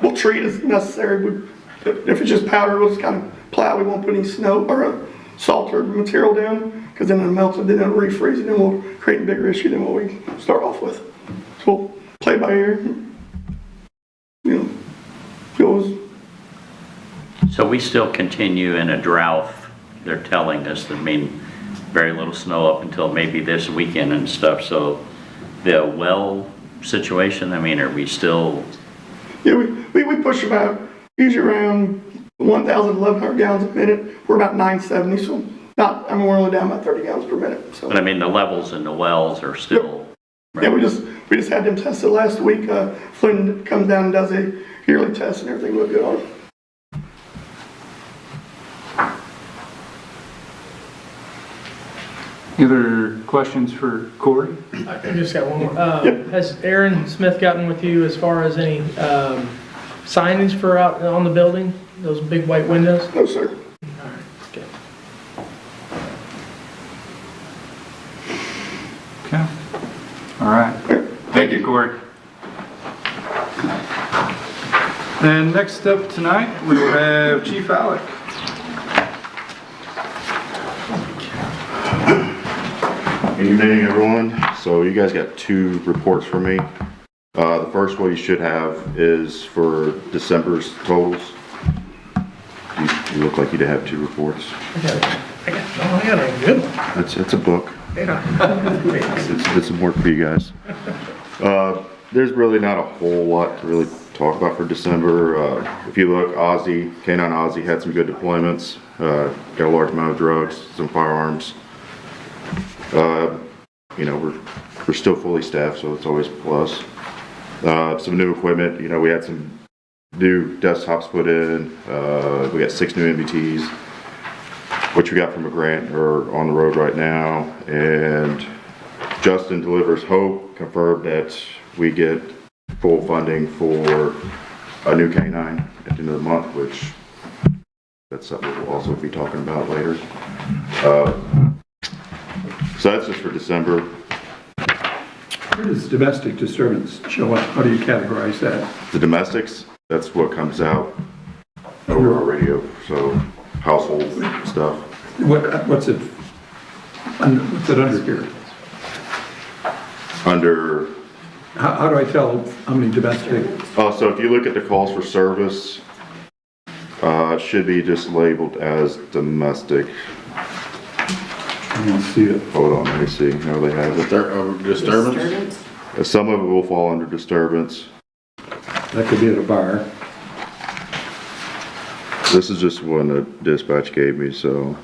we'll treat as necessary. If it's just powder, we'll just kind of plow. We won't put any snow or salt or material down, because then it melts and then it'll refreeze, and then we'll create a bigger issue than what we start off with. So we'll play by ear. You know, So we still continue in a drought. They're telling us, I mean, very little snow up until maybe this weekend and stuff. So the well situation, I mean, are we still? Yeah, we push about, usually around 1,000, 1,100 gallons a minute. We're about 970, so not, I mean, we're only down about 30 gallons per minute. So. But I mean, the levels in the wells are still. Yep. Yeah, we just had them tested last week. Flynn comes down and does a yearly test, and everything looked good on it. Any other questions for Corey? I just got one more. Has Aaron Smith gotten with you as far as any signage for out on the building? Those big white windows? No, sir. All right, okay. Okay. All right. Thank you, Corey. And next up tonight, we will have Chief Alec. Good evening, everyone. So you guys got 2 reports from me. The first one you should have is for December's totals. You look like you'd have 2 reports. I got a good one. It's a book. It's some work for you guys. There's really not a whole lot to really talk about for December. If you look, K9 Ozzy had some good deployments. Got a large amount of drugs, some firearms. You know, we're still fully staffed, so it's always a plus. Some new equipment, you know, we had some new desktops put in. We got 6 new MBTs, which we got from a grant or on the road right now. And Justin Delivers Hope confirmed that we get full funding for a new K9 at the end of the month, which that's something we'll also be talking about later. So that's just for December. Where does domestic disturbance show up? How do you categorize that? The domestics, that's what comes out over our radio, so household stuff. What's it under here? Under, How do I tell how many domestic? so if you look at the calls for service, it should be just labeled as domestic. I don't see it. Hold on, let me see how they have it. Disturbance? Some of it will fall under disturbance. That could be at a bar. This is just one that dispatch gave me, so.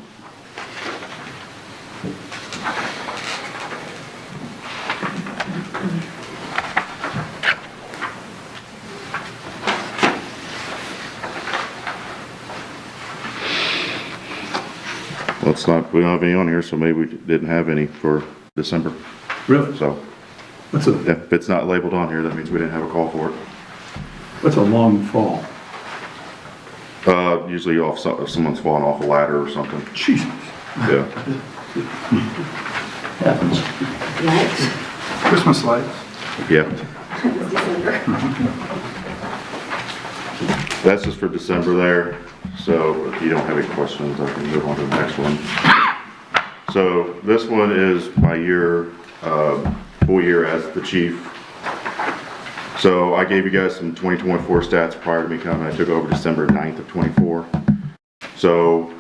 Well, it's not, we don't have any on here, so maybe we didn't have any for December. Really? So, What's a, If it's not labeled on here, that means we didn't have a call for it. what's a long fall? Usually if someone's falling off a ladder or something. Jesus. Yeah. Happens. Christmas lights. Yeah. That's just for December there. So if you don't have any questions, I can move on to the next one. So this one is my year, full year as the chief. So I gave you guys some 2024 stats prior to me coming. I took over December 9th of 24. So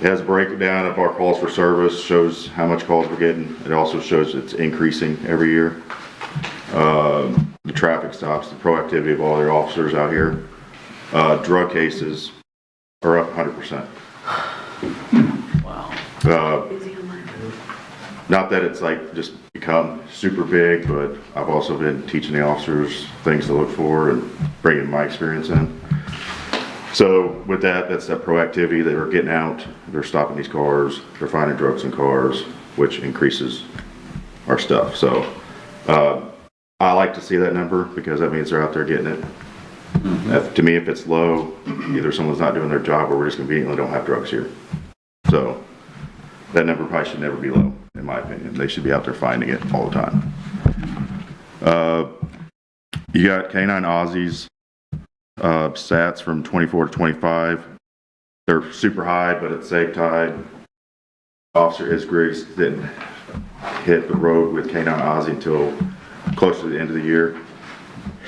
it has a breakdown of our calls for service, shows how much calls we're getting. It also shows it's increasing every year. The traffic stops, the proactivity of all their officers out here. Drug cases are up 100%. Wow. Not that it's like just become super big, but I've also been teaching the officers things to look for and bringing my experience in. So with that, that's that proactivity. They were getting out, they're stopping these cars, they're finding drugs in cars, which increases our stuff. So I like to see that number because that means they're out there getting it. To me, if it's low, either someone's not doing their job or we just conveniently don't have drugs here. So that number probably should never be low, in my opinion. They should be out there finding it all the time. You got K9 Aussies, stats from 24 to 25. They're super high, but at the same time, Officer Isgriggs didn't hit the road with K9 Aussie until close to the end of the year.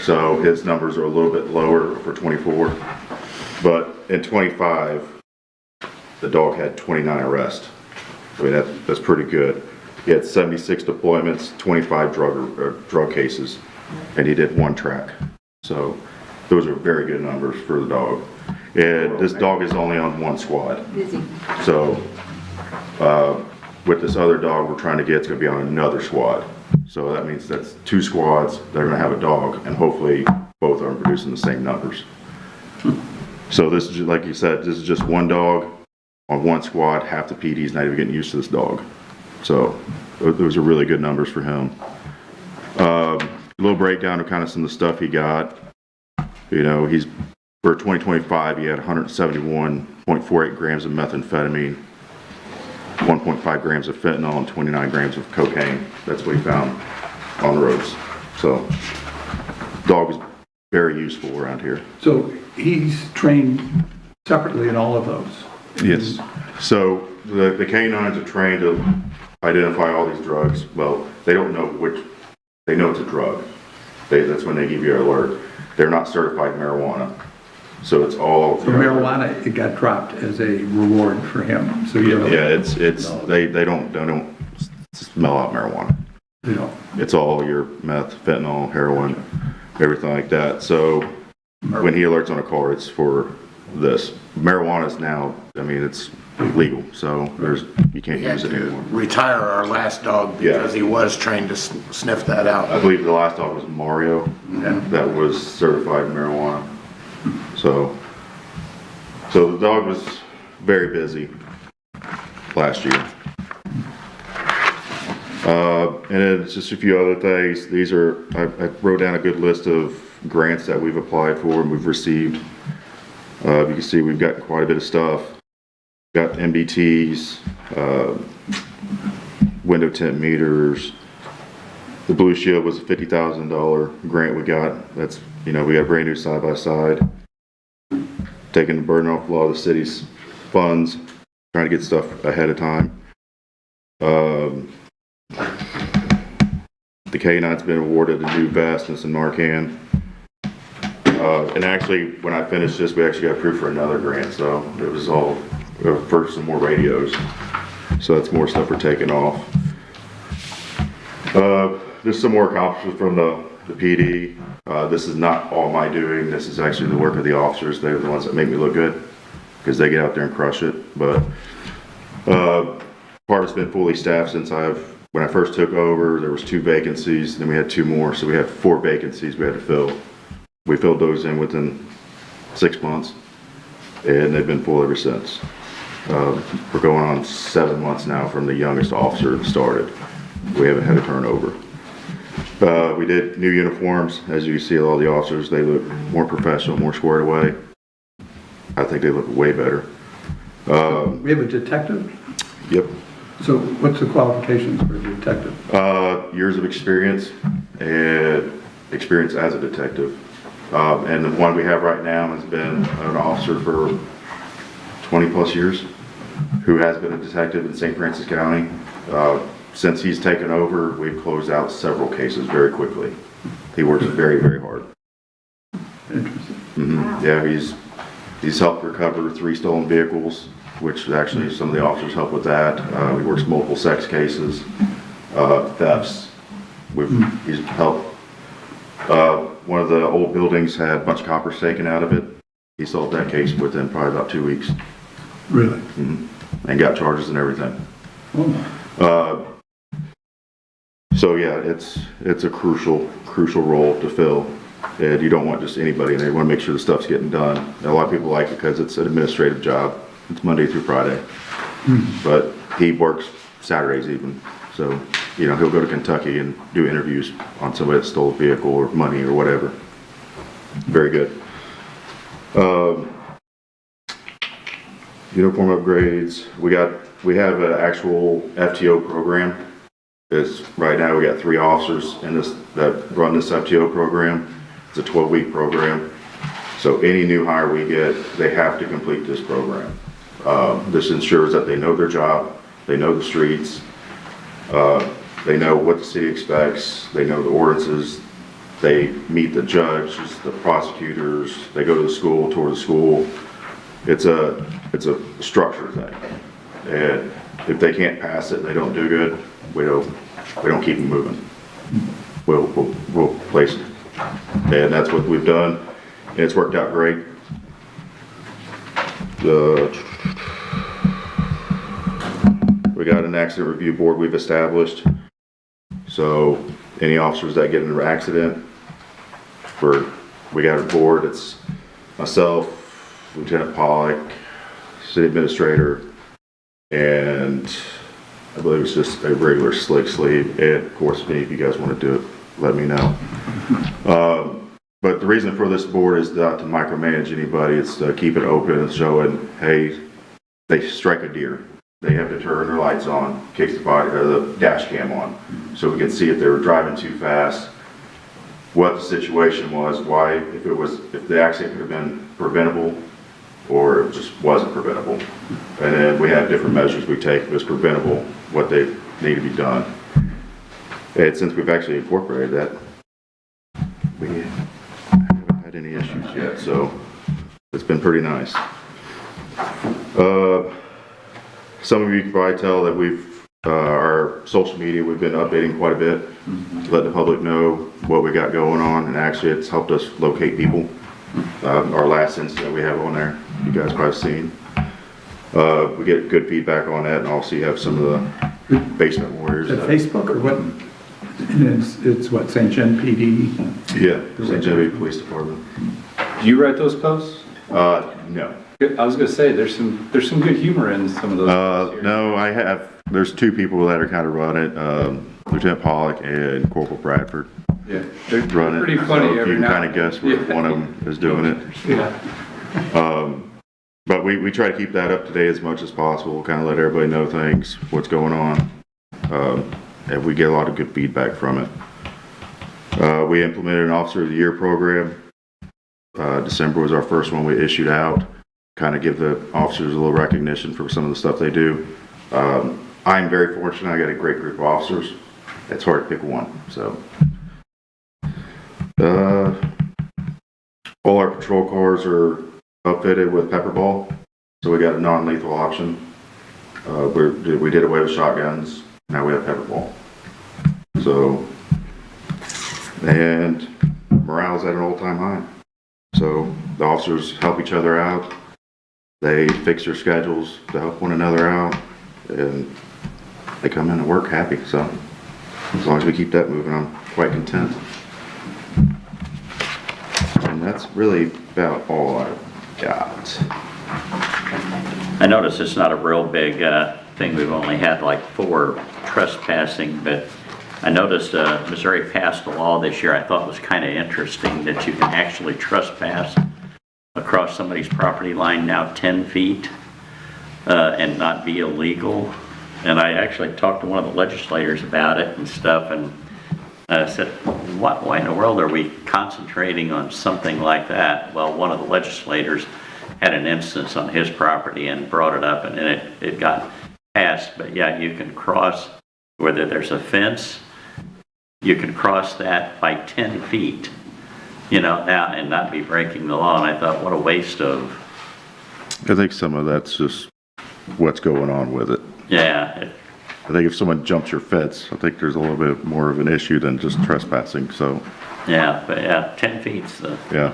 So his numbers are a little bit lower for 24. But in 25, the dog had 29 arrests. I mean, that's pretty good. He had 76 deployments, 25 drug cases, and he did 1 track. So those are very good numbers for the dog. And this dog is only on 1 squad. So with this other dog we're trying to get, it's going to be on another squad. So that means that's 2 squads that are going to have a dog, and hopefully both are producing the same numbers. So this is, like you said, this is just 1 dog on 1 squad. Half the PD's not even getting used to this dog. So those are really good numbers for him. A little breakdown of kind of some of the stuff he got. You know, for 2025, he had 171.48 grams of methamphetamine, 1.5 grams of fentanyl, and 29 grams of cocaine. That's what he found on the roads. So dog is very useful around here. So he's trained separately in all of those? Yes. So the canines are trained to identify all these drugs. Well, they don't know they know it's a drug. That's when they give you an alert. They're not certified marijuana. So it's all. So marijuana, it got dropped as a reward for him. So they don't smell out marijuana. You know. It's all your meth, fentanyl, heroin, everything like that. So when he alerts on a car, it's for this. Marijuana is now, I mean, it's legal, so you can't use it anymore. Retire our last dog because he was trained to sniff that out. I believe the last dog was Mario, that was certified in marijuana. So the dog was very busy last year. And it's just a few other things. I wrote down a good list of grants that we've applied for and we've received. You can see we've got quite a bit of stuff. Got MBTs, window tint meters. The Blue Shield was a $50,000 grant we got. That's, we got a brand new side-by-side. Taking the burden off a lot of the city's funds, trying to get stuff ahead of time. The K9's been awarded a new vest and some Narcan. And actually, when I finished this, we actually got approved for another grant, so it was all for some more radios. So that's more stuff we're taking off. There's some more accomplishments from the PD. This is not all my doing. This is actually the work of the officers. They're the ones that make me look good because they get out there and crush it. But department's been fully staffed since when I first took over. There was 2 vacancies, then we had 2 more, so we had 4 vacancies we had to fill. We filled those in within 6 months, and they've been full ever since. We're going on 7 months now from the youngest officer that started. We haven't had a turnover. We did new uniforms. As you see, all the officers, they look more professional, more squared away. I think they look way better. We have a detective, Yep. so what's the qualifications for a detective? Years of experience and experience as a detective. And the one we have right now has been an officer for 20 plus years who has been a detective in St. Francis County. Since he's taken over, we've closed out several cases very quickly. He works very, very hard. Interesting. Yeah, he's helped recover 3 stolen vehicles, which actually some of the officers help with that. He works multiple sex cases, thefts. He's helped. One of the old buildings had a bunch of copper taken out of it. He solved that case within probably about 2 weeks. Really? And got charges and everything. Oh. So yeah, it's a crucial role to fill. And you don't want just anybody in there. You want to make sure the stuff's getting done. A lot of people like it because it's an administrative job. It's Monday through Friday. But he works Saturdays even. So, you know, he'll go to Kentucky and do interviews on somebody that stole a vehicle or money or whatever. Very good. Uniform upgrades. We have an actual FTO program. Right now we got 3 officers in this that run this FTO program. It's a 12-week program. So any new hire we get, they have to complete this program. This ensures that they know their job, they know the streets, they know what the city expects, they know the ordinances, they meet the judges, the prosecutors, they go to the school, tour the school. It's a structure thing. And if they can't pass it and they don't do good, we don't keep them moving. We'll place them. And that's what we've done. And it's worked out great. We got an accident review board we've established. So any officers that get in an accident, we got a board. It's myself, Lieutenant Pollock, city administrator, and I believe it's just a regular slick sleeve. And of course, if any of you guys want to do it, let me know. But the reason for this board is not to micromanage anybody. It's to keep it open and showing, hey, they strike a deer. They have to turn their lights on, kick the dash cam on, so we can see if they were driving too fast, what the situation was, why, if the accident could have been preventable, or it just wasn't preventable. And then we have different measures we take if it's preventable, what they need to be done. And since we've actually incorporated that, we haven't had any issues yet, so it's been pretty nice. Some of you can probably tell that our social media, we've been updating quite a bit, to let the public know what we got going on, and actually it's helped us locate people. Our last incident we have on there, you guys probably seen. We get good feedback on that, and also you have some of the basement warriors. Is that Facebook or what? It's what, St. Gen PD? Yeah, St. Genevieve Police Department. Do you write those posts? No. I was gonna say, there's some good humor in some of those posts here. No, there's 2 people that are kind of run it, Lieutenant Pollock and Corporal Bradford. Yeah, they're Run it. pretty funny So every you can now kind and of guess where one of them is doing it. Yeah. But we try to keep that up to date as much as possible, kind of let everybody know things, what's going on. And we get a lot of good feedback from it. We implemented an Officer of the Year program. December was our first one we issued out, kind of give the officers a little recognition for some of the stuff they do. I'm very fortunate. I got a great group of officers. It's hard to pick one. So, all our patrol cars are outfitted with pepper ball, so we got a non-lethal option. We did away with shotguns. Now we have pepper ball. So, and morale's at an all-time high. So the officers help each other out. They fix their schedules to help one another out, and they come in and work happy. So as long as we keep that moving, I'm quite content. And that's really about all I've got. I notice it's not a real big thing. We've only had like 4 trespassing, but I noticed Missouri passed a law this year I thought was kind of interesting, that you can actually trespass across somebody's property line now 10 feet and not be illegal. And I actually talked to one of the legislators about it and stuff, and said, why in the world are we concentrating on something like that? Well, one of the legislators had an instance on his property and brought it up, and then it got passed. But yeah, you can cross, whether there's a fence, you can cross that by 10 feet, you know, now, and not be breaking the law. And I thought, what a waste of. I think some of that's just what's going on with it. Yeah. I think if someone jumps your fence, I think there's a little bit more of an issue than just trespassing, so. Yeah, but yeah, 10 feet's the. Yeah.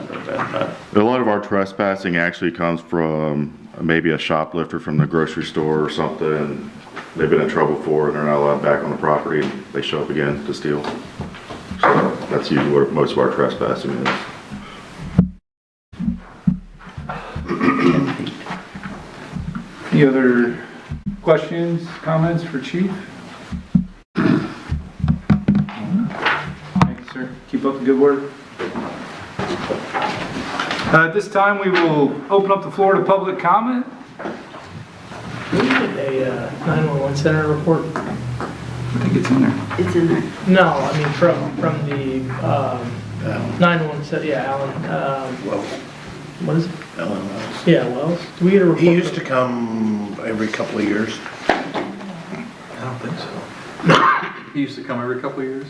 A lot of our trespassing actually comes from maybe a shoplifter from the grocery store or something, and they've been in trouble for it, and they're not allowed back on the property, and they show up again to steal. So that's usually what most of our trespassing is. 10 feet. Any other questions, comments for Chief? Thank you, sir. Keep up the good work. At this time, we will open up the floor to public comment. Do we get a 911 center report? I think it's in there. It's in there. No, I mean from the 911 center, yeah, Alan. Well, What is it? Ellen Wells. Yeah, Wells. Do we get a report? He used to come every couple of years. I don't think so. He used to come every couple of years?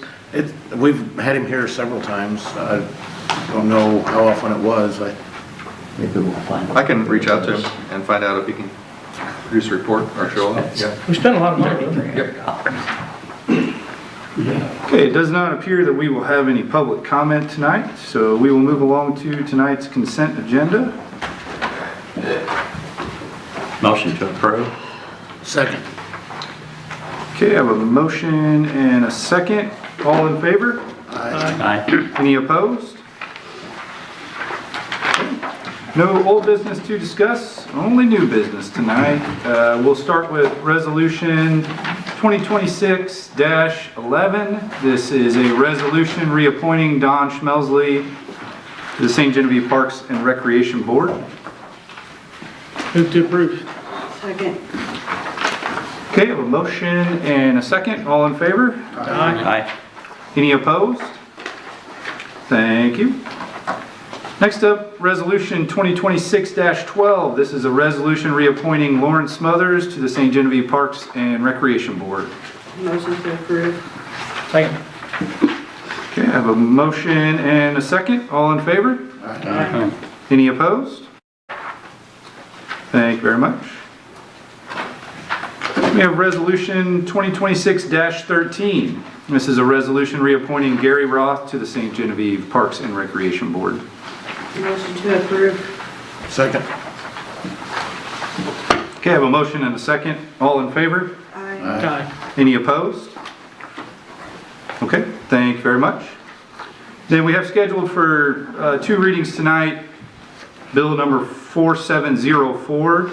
We've had him here several times. I don't know how often it was. Maybe we'll find out. I can reach out to him and find out if he can produce a report or show up. Yeah. We spent a lot of money. Okay, it does not appear that we will have any public comment tonight, so we will move along to tonight's consent agenda. Motion to approve. Second. Okay, I have a motion and a second. All in favor? Aye. Any opposed? No old business to discuss, only new business tonight. We'll start with Resolution 2026-11. This is a resolution reappointing Don Schmelsley to the St. Genevieve Parks and Recreation Board. Move to approve. Second. Okay, I have a motion and a second. All in favor? Aye. Any opposed? Thank you. Next up, Resolution 2026-12. This is a resolution reappointing Lauren Smothers to the St. Genevieve Parks and Recreation Board. Motion to approve. Second. Okay, I have a motion and a second. All in favor? Aye. Any opposed? Thank you very much. We have Resolution 2026-13. This is a resolution reappointing Gary Roth to the St. Genevieve Parks and Recreation Board. Motion to approve. Second. Okay, I have a motion and a second. All in favor? Aye. Aye. Any opposed? Okay, thank you very much. Then we have scheduled for 2 readings tonight, Bill number 4704.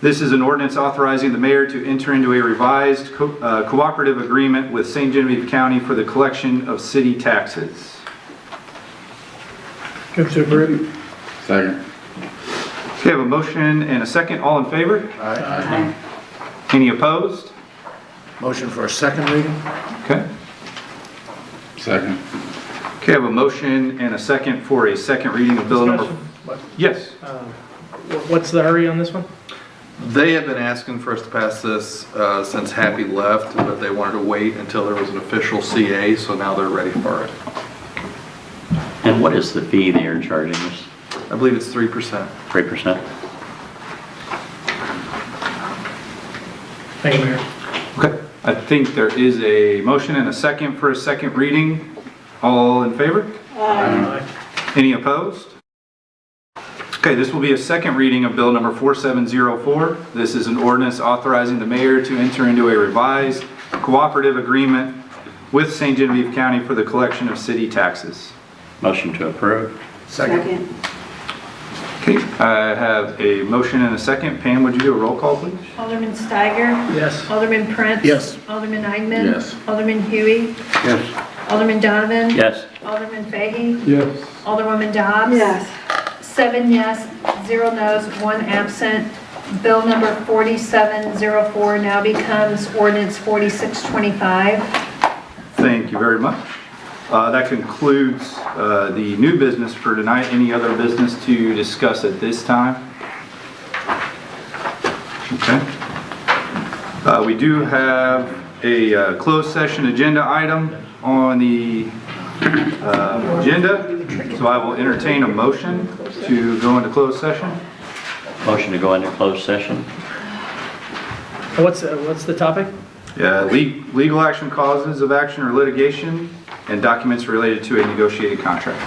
This is an ordinance authorizing the mayor to enter into a revised cooperative agreement with St. Genevieve County for the collection of city taxes. Move to approve. Second. Okay, I have a motion and a second. All in favor? Aye. Any opposed? Motion for a second reading? Okay. Second. Okay, I have a motion and a second for a second reading of bill number... Discussion. What? Yes. What's the hurry on this one? They have been asking for us to pass this since Happy left, but they wanted to wait until there was an official CA, so now they're ready for it. And what is the fee they are charging us? I believe it's 3%. 3%? Thank you, Mayor. Okay, I think there is a motion and a second for a second reading. All in favor? Aye. Any opposed? Okay, this will be a second reading of bill number 4704. This is an ordinance authorizing the mayor to enter into a revised cooperative agreement with St. Genevieve County for the collection of city taxes. Motion to approve. Second. Okay, Okay, I have a motion and a second. Pam, would you do a roll call, please? Alderman Steiger. Yes. Alderman Prince. Yes. Alderman Eidman. Yes. Alderman Huey. Yes. Alderman Donovan. Yes. Alderman Fahey. Yes. Alderwoman Dobbs. Yes. 7 yes, 0 no's, 1 absent. Bill number 4704 now becomes ordinance 4625. Thank you very much. That concludes the new business for tonight. Any other business to discuss at this time? Okay. We do have a closed session agenda item on the agenda, so I will entertain a motion to go into closed session. Motion to go into closed session? What's the topic? Legal action, causes of action or litigation, and documents related to a negotiated contract.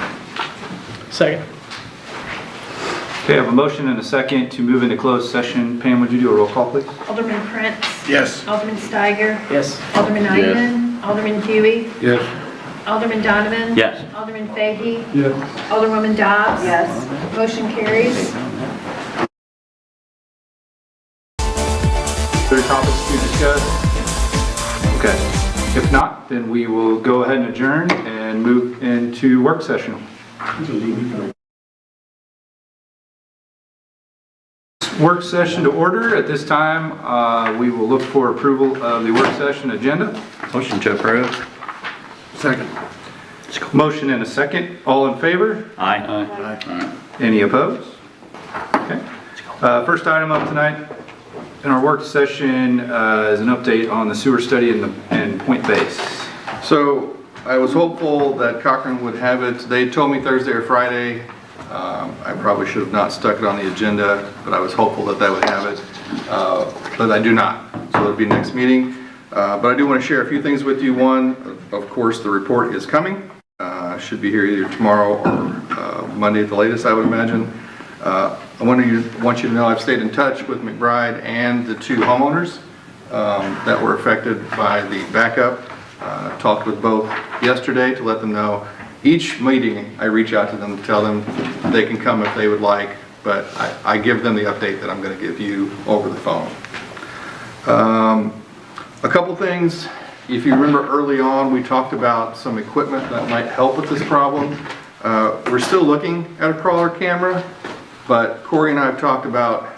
Second. Okay, I have a motion and a second to move into closed session. Pam, would you do a roll call, please? Alderman Prince. Yes. Alderman Steiger. Yes. Alderman Eidman. Alderman Huey. Yes. Alderman Donovan. Yes. Alderman Fahey. Yes. Alderwoman Dobbs. Yes. Motion carries. Other topics to discuss? Okay. If not, then we will go ahead and adjourn and move into work session. Work session to order. At this time, we will look for approval of the work session agenda. Motion to approve? Second. Motion and a second. All in favor? Aye. Any opposed? Okay. First item up tonight in our work session is an update on the sewer study and Point Base. So I was hopeful that Cochran would have it. They told me Thursday or Friday. I probably should have not stuck it on the agenda, but I was hopeful that they would have it. But I do not. So it'll be next meeting. But I do want to share a few things with you. One, of course, the report is coming. Should be here either tomorrow or Monday at the latest, I would imagine. I want you to know I've stayed in touch with McBride and the 2 homeowners that were affected by the backup. Talked with both yesterday to let them know. Each meeting I reach out to them to tell them they can come if they would like, but I give them the update that I'm going to give you over the phone. A couple things. If you remember early on, we talked about some equipment that might help with this problem. We're still looking at a crawler camera, but Corey and I have talked about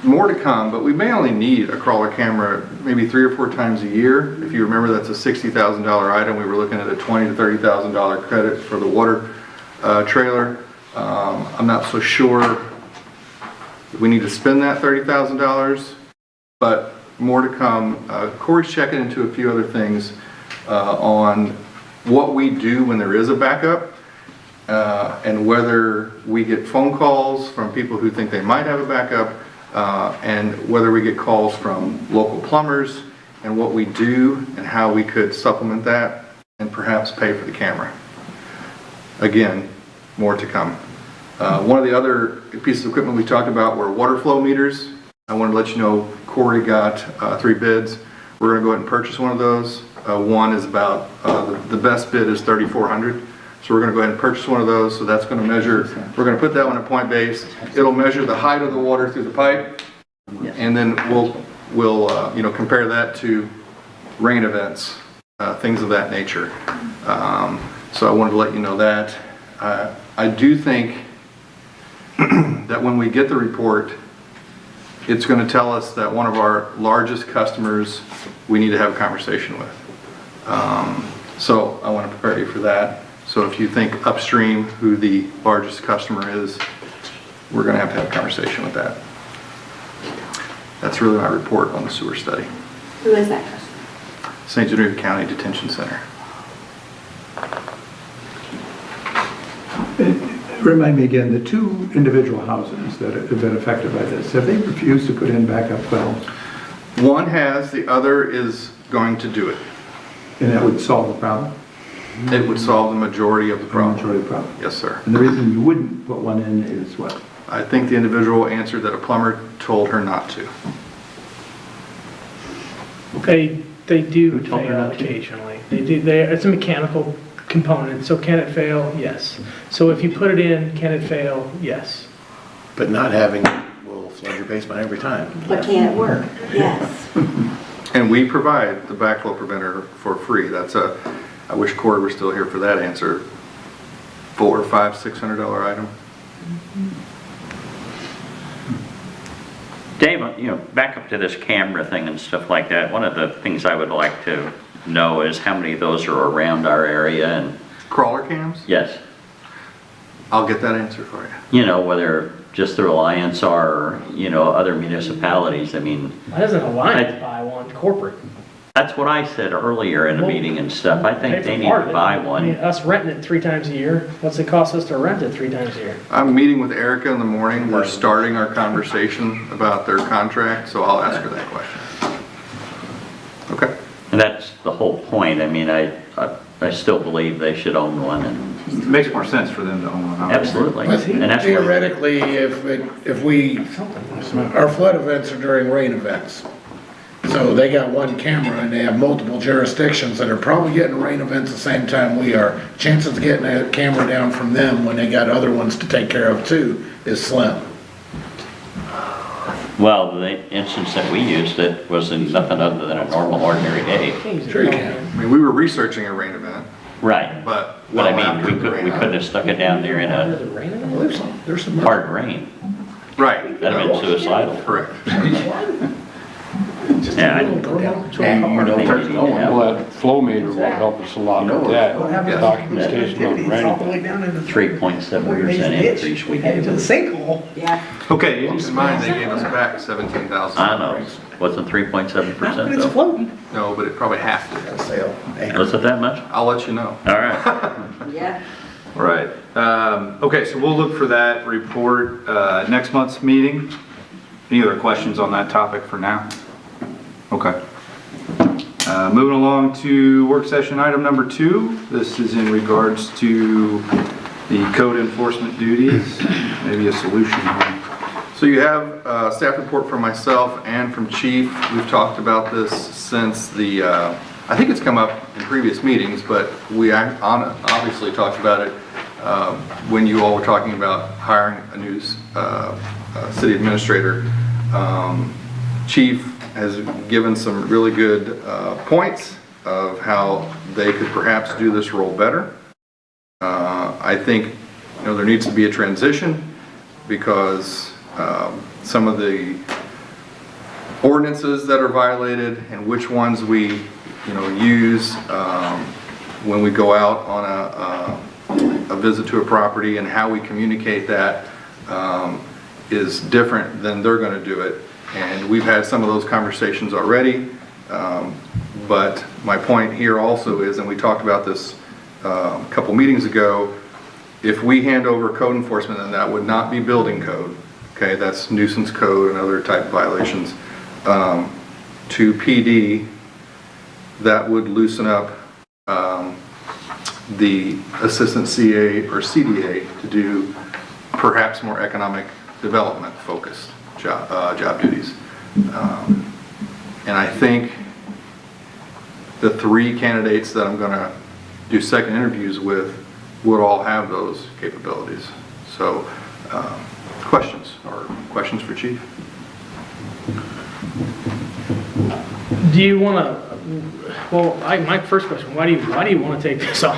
more to come, but we may only need a crawler camera maybe 3 or 4 times a year. If you remember, that's a $60,000 item. We were looking at a $20,000 to $30,000 credit for the water trailer. I'm not so sure we need to spend that $30,000, but more to come. Corey's checking into a few other things on what we do when there is a backup and whether we get phone calls from people who think they might have a backup and whether we get calls from local plumbers and what we do and how we could supplement that and perhaps pay for the camera. Again, more to come. One of the other pieces of equipment we talked about were water flow meters. I want to let you know Corey got 3 bids. We're going to go ahead and purchase one of those. One is about, the best bid is $3,400. So we're going to go ahead and purchase one of those. So that's going to measure, we're going to put that one at Point Base. It'll measure the height of the water through the pipe. And then we'll compare that to rain events, things of that nature. So I wanted to let you know that. I do think that when we get the report, it's going to tell us that one of our largest customers we need to have a conversation with. So I want to prepare you for that. So if you think upstream who the largest customer is, we're going to have a conversation with that. That's really my report on the sewer study. Who is that customer? St. Genevieve County Detention Center. Remind me again, the 2 individual houses that have been affected by this, have they refused to put in backup wells? One has, the other is going to do it. And that would solve the problem? It would solve the majority of the problem. Majority of the problem. Yes, sir. And the reason you wouldn't put one in is what? I think the individual answered that a plumber told her not to. They do fail occasionally. They do. It's a mechanical component. So can it fail? Yes. So if you put it in, can it fail? Yes. But not having it will flood your basement every time. But can it work? Yes. And we provide the backflow preventer for free. That's I wish Corey were still here for that answer. $400, $500, $600 item. Dave, back up to this camera thing and stuff like that. One of the things I would like to know is how many of those are around our area and. Crawler cams? Yes. I'll get that answer for you. Whether just the Alliance or, other municipalities. I mean. Why doesn't Alliance buy one corporate? That's what I said earlier in the meeting and stuff. I think they need Part of to it. buy I mean, one. us renting it 3 times a year, what's it cost us to rent it 3 times a year? I'm meeting with Erica in the morning. We're starting our conversation about their contract, so I'll ask her that question. Okay. And that's the whole point. I mean, I still believe they should own one and. It makes more sense for them to own one. Absolutely. And that's what- Theoretically, if our flood events are during rain events. So they got one camera and they have multiple jurisdictions that are probably getting rain events the same time we are. Chances of getting a camera down from them when they got other ones to take care of too is slim. Well, the instance that we used, it was in nothing other than a normal, ordinary day. Sure you can. I mean, we were researching a rain event, Right. but But well I mean, after we the rain couldn't have stuck it down there in Does a it rain in it? Well, there's some. hard rain. Right. That'd have been suicidal. Correct. Yeah, Well, that flow meter will help us a lot with that. Yes. Documentation on rain. 3.7% increase we gave them. Sinkhole. Yeah. Okay, Keep in mind, they gave us back $17,000. I know, wasn't 3.7% though. floating. No, but it probably half to. Sale. Was it that much? I'll let you know. All right. Yeah. all right. Okay, so we'll look for that report next month's meeting. Any other questions on that topic for now? Okay. Moving along to work session item number 2. This is in regards to the code enforcement duties, maybe a solution. So you have a staff report from myself and from Chief. We've talked about this since I think it's come up in previous meetings, but we obviously talked about it when you all were talking about hiring a new city administrator. Chief has given some really good points of how they could perhaps do this role better. I think there needs to be a transition because some of the ordinances that are violated and which ones we use when we go out on a visit to a property and how we communicate that is different than they're going to do it. And we've had some of those conversations already, but my point here also is, and we talked about this a couple meetings ago, if we hand over code enforcement, then that would not be building code, okay, that's nuisance code and other type violations, to PD, that would loosen up the assistant CA or CDA to do perhaps more economic development focused job duties. And I think the 3 candidates that I'm going to do second interviews with would all have those capabilities. So questions for Chief? Do you want to, well, my first question, why do you want to take this on?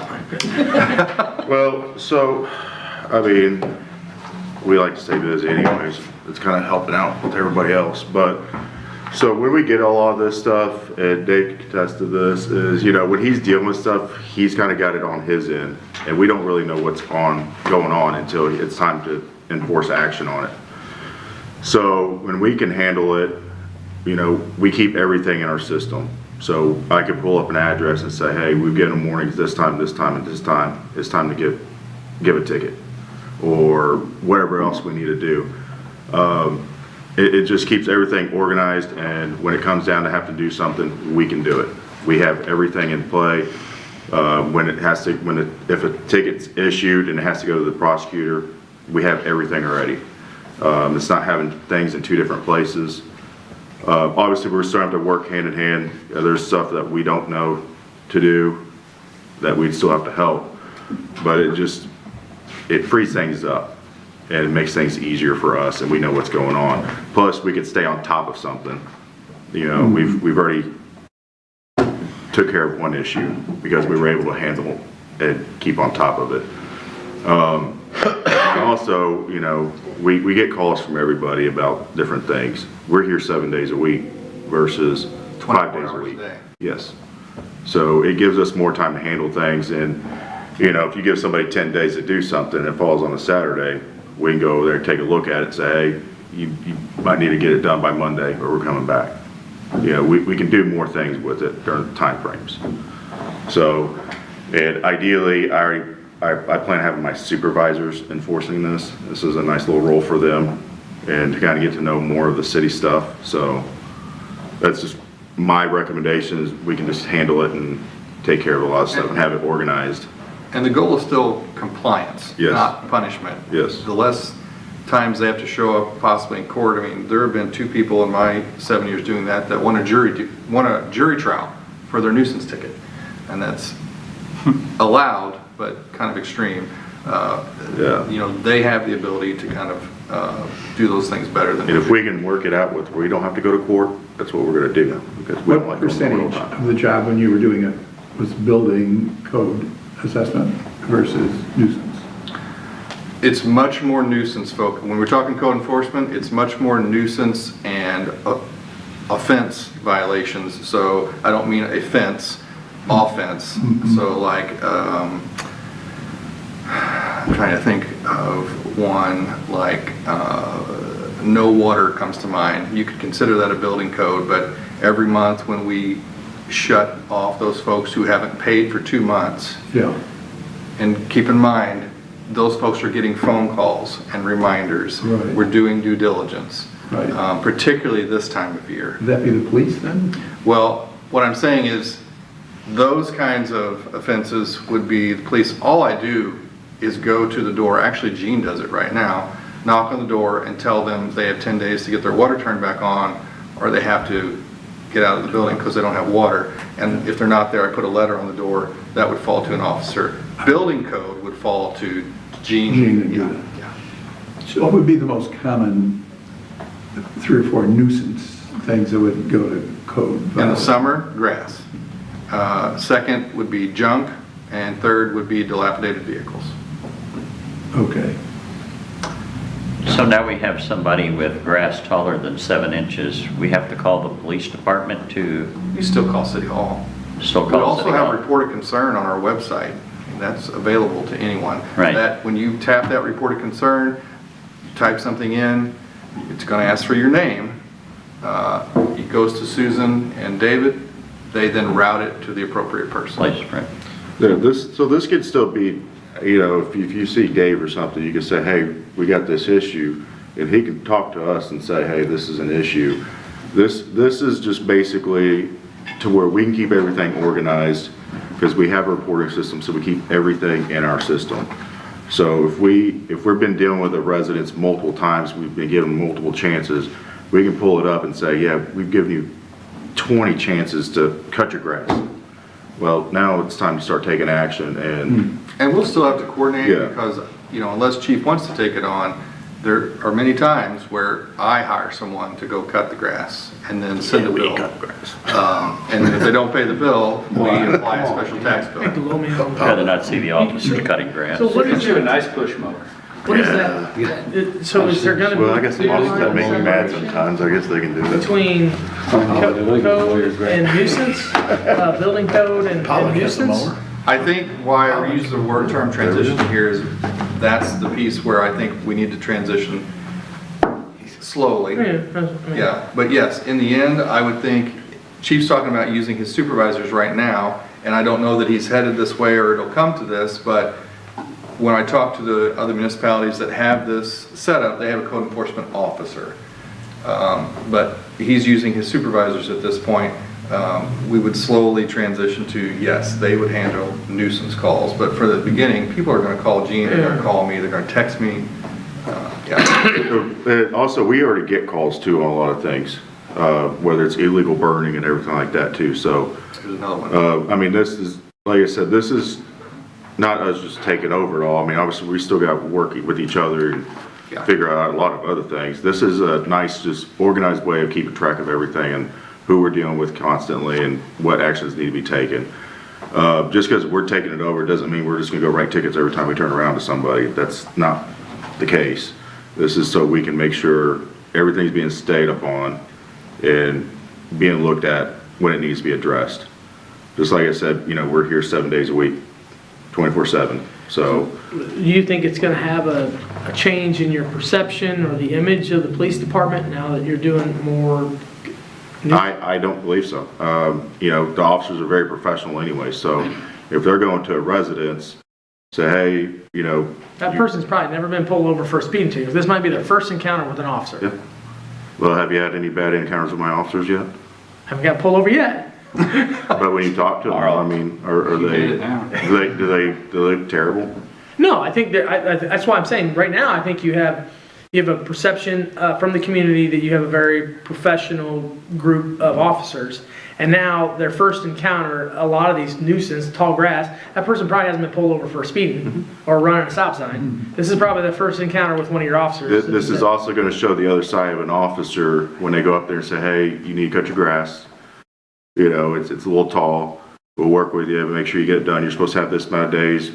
Well, so, I mean, we like to stay busy anyways. It's kind of helping out with everybody else. But, so when we get a lot of this stuff, and Dave can attest to this, is, when he's dealing with stuff, he's kind of got it on his end. And we don't really know what's going on until it's time to enforce action on it. So when we can handle it, we keep everything in our system. So I could pull up an address and say, hey, we've given them warnings this time, this time, and this time. It's time to give a ticket or whatever else we need to do. It just keeps everything organized, and when it comes down to have to do something, we can do it. We have everything in play. If a ticket's issued and it has to go to the prosecutor, we have everything already. It's not having things in 2 different places. Obviously, we're starting to work hand in hand. There's stuff that we don't know to do, that we'd still have to help, but it frees things up and it makes things easier for us and we know what's going on. Plus, we could stay on top of something. You know, we've already took care of one issue because we were able to handle and keep on top of it. Also, you know, we get calls from everybody about different things. We're here 7 days a week versus 5 days a week. Yes. So it gives us more time to handle things, and you know, if you give somebody 10 days to do something and it falls on a Saturday, we can go over there, take a look at it, and say, hey, you might need to get it done by Monday or we're coming back. You know, we can do more things with it during the time frames. So, and ideally, I plan on having my supervisors enforcing this. This is a nice little role for them and to kind of get to know more of the city stuff. So that's just my recommendation, is we can just handle it and take care of a lot of stuff and have it organized. And the goal is still compliance, Yes. not punishment. Yes. The less times they have to show up possibly in court. I mean, there have been 2 people in my 7 years doing that won a jury trial for their nuisance ticket. And that's allowed, but kind of extreme. Yeah. You know, they have the ability to kind of do those things better than. And if we can work it out with where we don't have to go to court, that's what we're going to do. Because we don't What like going to court all percentage the time. of the job when you were doing it was building code assessment versus nuisance? It's much more nuisance folk. When we're talking code enforcement, it's much more nuisance and offense violations. So I don't mean offense. So like, I'm trying to think of one, like no water comes to mind. You could consider that a building code, but every month when we shut off those folks who haven't paid for 2 months, Yeah. and keep in mind, those folks are getting phone calls and reminders. Right. We're doing due diligence, Right. particularly this time of year. Would that be the police then? Well, what I'm saying is, those kinds of offenses would be the police. All I do is go to the door, actually Gene does it right now, knock on the door and tell them they have 10 days to get their water turned back on, or they have to get out of the building because they don't have water. And if they're not there, I put a letter on the door. That would fall to an officer. Building code would fall to Gene. Gene would do that. Yeah. So what would be the most common 3 or 4 nuisance things that would go to code? In the summer, grass. Second would be junk, and third would be dilapidated vehicles. Okay. So now we have somebody with grass taller than 7 inches. We have to call the police department to You still call City Hall. still We call also City have Hall. report of concern on our website. That's available to anyone. Right. That when you tap that report of concern, you type something in, it's going to ask for your name. It goes to Susan and David. They then route it to the appropriate person. Place, right. Yeah, this could still be, you know, if you see Dave or something, you can say, hey, we got this issue, and he can talk to us and say, hey, this is an issue. This is just basically to where we can keep everything organized, because we have a reporting system, so we keep everything in our system. So if we've been dealing with the residents multiple times, we've been giving them multiple chances, we can pull it up and say, yeah, we've given you 20 chances to cut your grass. Well, now it's time to start taking action, And we'll still have to coordinate Yeah. because, you know, unless Chief wants to take it on, there are many times where I hire someone to go cut the grass and then send a bill. And then if they don't pay the bill, we apply a special tax bill. I'd rather not see the officers cutting grass. So what is a nice push mower? What is that? So is there gonna be? well, I guess the officers that make me mad sometimes, I guess they can do that. Between code and nuisance, building code and nuisance? I think why I use the word term transition here is that's the piece where I think we need to transition slowly. Yeah, but yes, in the end, I would think, Chief's talking about using his supervisors right now, and I don't know that he's headed this way or it'll come to this, but when I talk to the other municipalities that have this set up, they have a code enforcement officer. But he's using his supervisors at this point. We would slowly transition to, yes, they would handle nuisance calls, but for the beginning, people are gonna call Gene, they're gonna call me, they're gonna text me. Yeah. Also, we already get calls too on a lot of things, whether it's illegal burning and everything like that too, so. There's another one. I mean, this is like I said, this is not us just taking over it all. I mean, obviously, we still got to work with each other and figure out a lot of other things. This is a nice, just organized way of keeping track of everything and who we're dealing with constantly and what actions need to be taken. Just because we're taking it over doesn't mean we're just going to go write tickets every time we turn around to somebody. That's not the case. This is so we can make sure everything's being stayed upon and being looked at when it needs to be addressed. Just like I said, we're here 7 days a week, 24/7. So, Do you think it's gonna have a change in your perception or the image of the police department now that you're doing more? I don't believe so. The officers are very professional anyway, so if they're going to a residence, say, hey, That person's probably never been pulled over for a speeding ticket. This might be their first encounter with an officer. yeah. Well, have you had any bad encounters with my officers yet? Haven't got pulled over yet. But when you talk to them, I mean, are You they, did it now. do they look terrible? No, I think that, that's why I'm saying, right now, I think you have a perception from the community that you have a very professional group of officers. And now, their first encounter, a lot of these nuisance, tall grass, that person probably hasn't been pulled over for speeding or running a stop sign. This is probably the first encounter with one of your officers. This is also gonna show the other side of an officer when they go up there and say, hey, you need to cut your grass. It's a little tall. We'll work with you, but make sure you get it done. You're supposed to have this amount of days.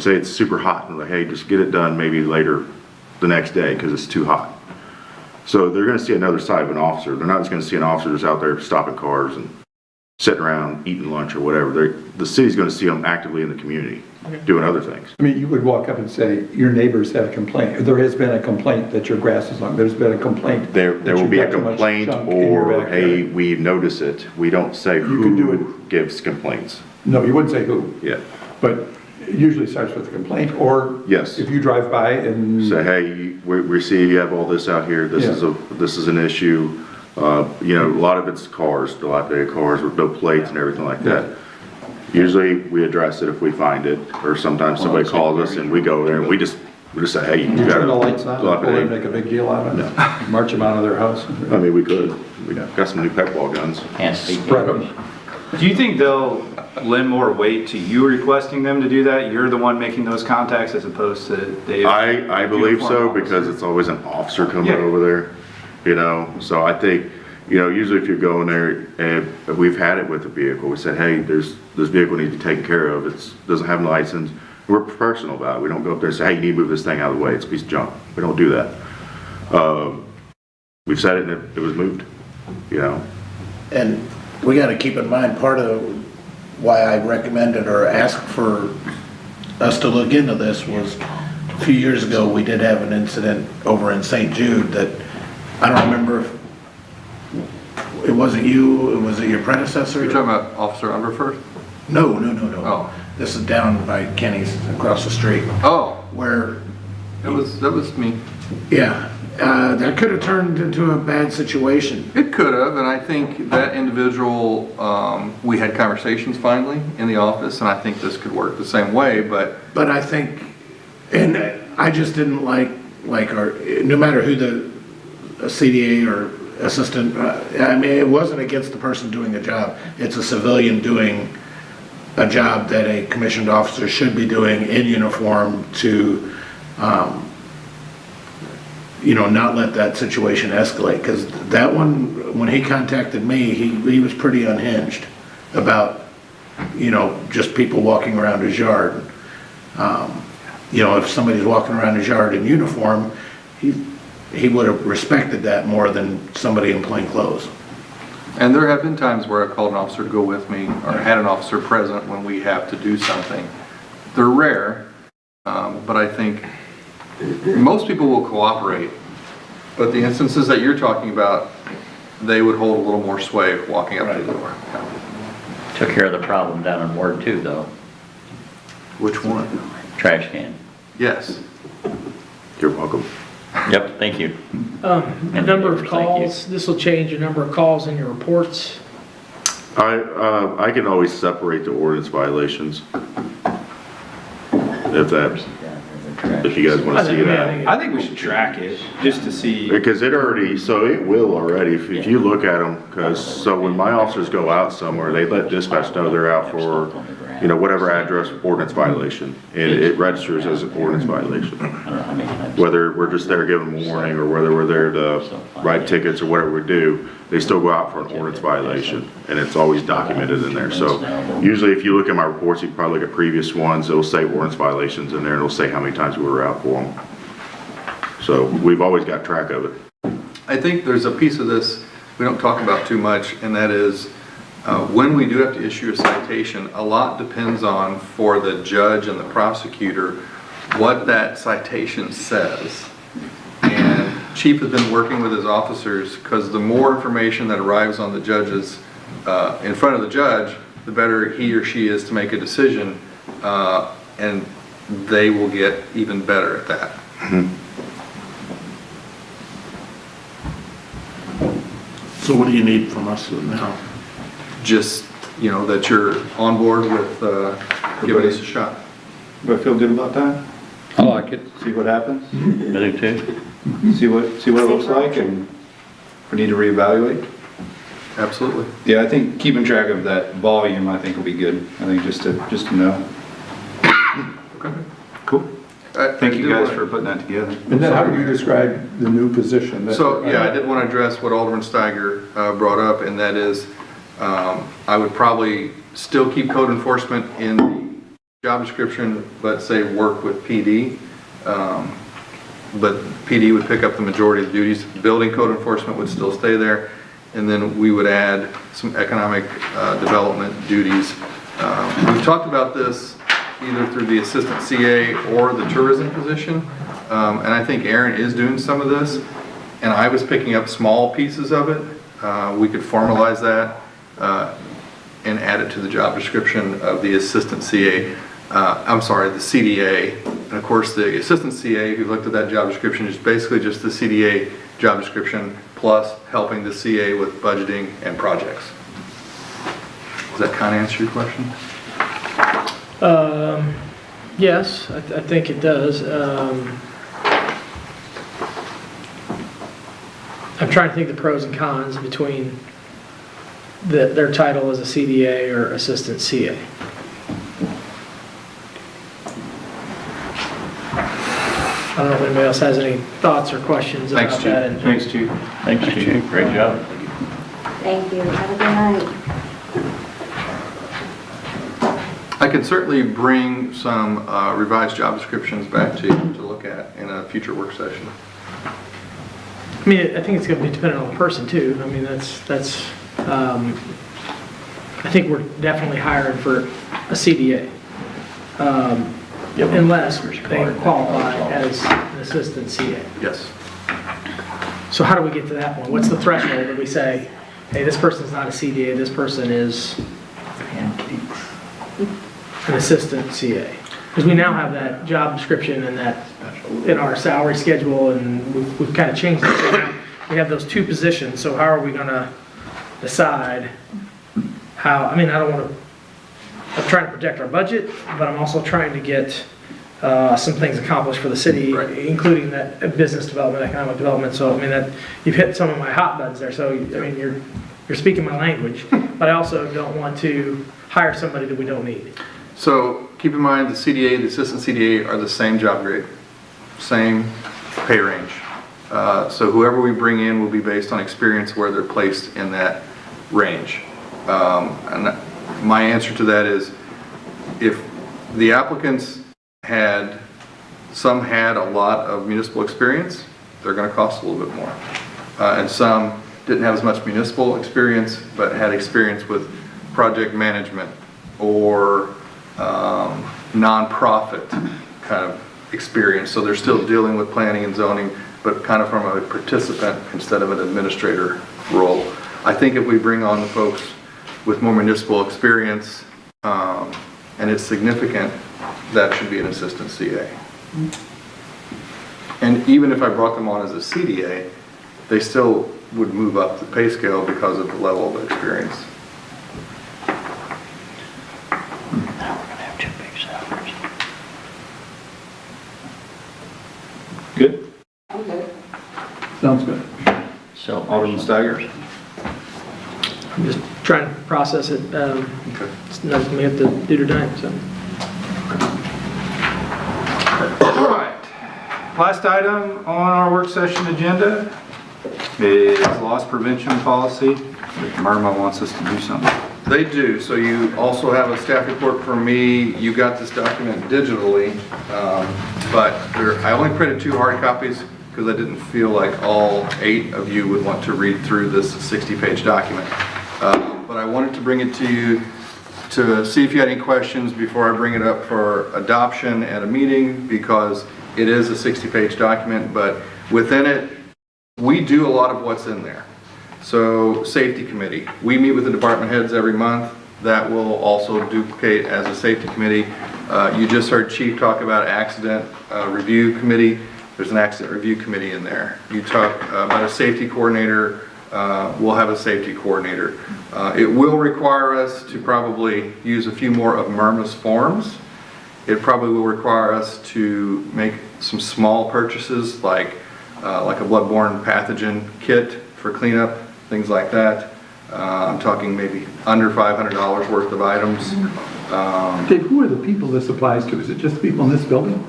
Say it's super hot and like, hey, just get it done maybe later the next day because it's too hot. So they're going to see another side of an officer. They're not just going to see an officer that's out there stopping cars and sitting around eating lunch or whatever. The city's going to see them actively in the community doing other things. I mean, you would walk up and say, your neighbors have a complaint. There has been a complaint that your grass is long. There's been a complaint. There that will you've be a got too much complaint junk in your or, backyard. hey, we notice it. We don't say can do who gives complaints. No, you wouldn't say who. Yeah. But it usually starts with a complaint, or Yes. if you drive by and Say, hey, we see you have all this out here. This is an issue. A lot of it's cars, dilapidated cars with no plates and everything like that. Usually we address it if we find it, or sometimes somebody calls us and we go there and we just say, hey, you you got turn the lights on, pull in, dilapidated. make a big deal out of it, march them out of their house. I mean, we could. We got some new pepball guns. Can't speak Spread English. them. Do you think they'll lend more weight to you requesting them to do that? You're the one making those contacts as opposed to Dave? I believe so uniform because officer? it's always an officer coming Yeah. over there, so I think, usually if you're going there and we've had it with a vehicle, we said, hey, this vehicle needs to be taken care of. Doesn't have a license. We're professional about it. We don't go up there and say, hey, you need to move this thing out of the way. It's a piece of junk. We don't do that. We've said it and it was moved, And we gotta keep in mind, part of why I recommended or asked for us to look into this was a few years ago, we did have an incident over in St. Jude that, I don't remember if it wasn't you, was it your predecessor? You're talking about Officer Underfirth? No. Oh. This is down by Kenny's across the street Oh, where, that was me. yeah, that could have turned into a bad situation. It could have, and I think that individual, we had conversations finally in the office, and I think this could work the same way, but But I think, and I just didn't like our, no matter who the CDA or assistant, I mean, it wasn't against the person doing the job. It's a civilian doing a job that a commissioned officer should be doing in uniform to, not let that situation escalate. Because that one, when he contacted me, he was pretty unhinged about, just people walking around his yard. If somebody's walking around his yard in uniform, he would have respected that more than somebody in plain clothes. And there have been times where I've called an officer to go with me, or had an officer present when we have to do something. They're rare, but I think most people will cooperate. But the instances that you're talking about, they would hold a little more sway walking up to the door. Took care of the problem down in Ward 2, though. Which one? Trash can. Yes. You're welcome. Yep, thank you. Number of calls, this will change the number of calls in your reports. I can always separate the ordinance violations. If you guys want to see that. I think we should track it just to see. Because it will already, if you look at them, so when my officers go out somewhere, they let dispatch know they're out for you know, whatever address, ordinance violation, and it registers as an ordinance violation. Whether we're just there giving them a warning, or whether we're there to write tickets or whatever we do, they still go out for an ordinance violation, and it's always documented in there. So usually if you look at my reports, you can probably look at previous ones, it'll say ordinance violations in there, and it'll say how many times we were out for them. So we've always got track of it. I think there's a piece of this we don't talk about too much, and that is when we do have to issue a citation, a lot depends on, for the judge and the prosecutor, what that citation says. And Chief has been working with his officers, because the more information that arrives on the judges, in front of the judge, the better he or she is to make a decision, and they will get even better at that. So what do you need from us now? Just, you know, that you're on board with giving us a shot. Do I feel good about that? I like it. See what happens? I do too. See what it looks like, and if we need to reevaluate? Absolutely. Yeah, I think keeping track of that volume, I think will be good. I think just to know. Okay. Cool. Thank you guys for putting that together. And then how would you describe the new position? that- So, yeah, I did want to address what Alderman Steiger brought up, and that is, I would probably still keep code enforcement in the job description, but say work with PD. But PD would pick up the majority of the duties. Building code enforcement would still stay there. And then we would add some economic development duties. We've talked about this either through the assistant CA or the tourism position. And I think Aaron is doing some of this. And I was picking up small pieces of it. We could formalize that and add it to the job description of the assistant CA. I'm sorry, the CDA. And of course, the assistant CA, if you looked at that job description, is basically just the CDA job description plus helping the CA with budgeting and projects. Does that kind of answer your question? Yes, I think it does. I'm trying to think the pros and cons between their title as a CDA or assistant CA. I don't know if anybody else has any thoughts or questions about Thanks, that. Chief. Thanks, Chief. Thanks, Chief. Great job. Thank you. Have a good night. I could certainly bring some revised job descriptions back to you to look at in a future work session. I mean, I think it's going to be dependent on the person too. I mean, I think we're definitely hiring for a CDA. Unless they qualify as an assistant CA. Yes. So how do we get to that point? What's the threshold that we say, hey, this person's not a CDA, this person is an assistant CA? Because we now have that job description and that in our salary schedule, and we've kind of changed it. So now we have those two positions, so how are we going to decide how, I mean, I don't want to, I'm trying to protect our budget, but I'm also trying to get some things accomplished for the city, Right. including that business development, economic development. So, I mean, that you've hit some of my hot buttons there. So, I mean, you're speaking my language, but I also don't want to hire somebody that we don't need. So keep in mind the CDA, the assistant CDA are the same job grade, same pay range. So whoever we bring in will be based on experience where they're placed in that range. And my answer to that is if the applicants had a lot of municipal experience, they're going to cost a little bit more. And some didn't have as much municipal experience, but had experience with project management or nonprofit kind of experience. So they're still dealing with planning and zoning, but kind of from a participant instead of an administrator role. I think if we bring on the folks with more municipal experience, and it's significant, that should be an assistant CA. And even if I brought them on as a CDA, they still would move up the pay scale because of the level of experience. Now we're gonna have two big salaries. Good? Okay. Sounds good. So Alderman Steiger? I'm just trying to process it. It's nothing we have to do tonight, so. All right. Last item on our work session agenda is loss prevention policy. Myrma wants us to do something. They do, so you also have a staff report from me. You got this document digitally, but I only printed 2 hard copies because I didn't feel like all 8 of you would want to read through this 60-page document. But I wanted to bring it to you to see if you had any questions before I bring it up for adoption at a meeting, because it is a 60-page document, but within it, we do a lot of what's in there. So, safety committee, we meet with the department heads every month. That will also duplicate as a safety committee. You just heard Chief talk about accident review committee. There's an accident review committee in there. You talk about a safety coordinator. We'll have a safety coordinator. It will require us to probably use a few more of Myrma's forms. It probably will require us to make some small purchases like a bloodborne pathogen kit for cleanup, things like that. I'm talking maybe under $500 worth of items. Dave, who are the people this applies to? Is it just people in this building?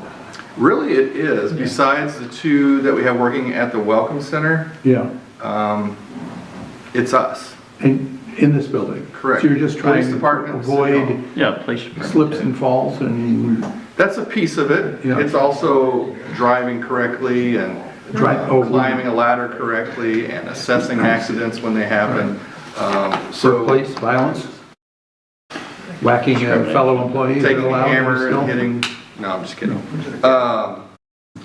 Really, it is. Besides the 2 that we have working at the Welcome Center, Yeah. it's us. And in this building? Correct. So you're just trying Police to department, avoid Yeah, police department. slips and falls and That's a piece of it. Yeah. It's also driving correctly and climbing a ladder correctly and assessing accidents when they happen. workplace violence? Whacking a fellow employee? is Taking a allowed hammer still? and hitting, no, I'm just kidding.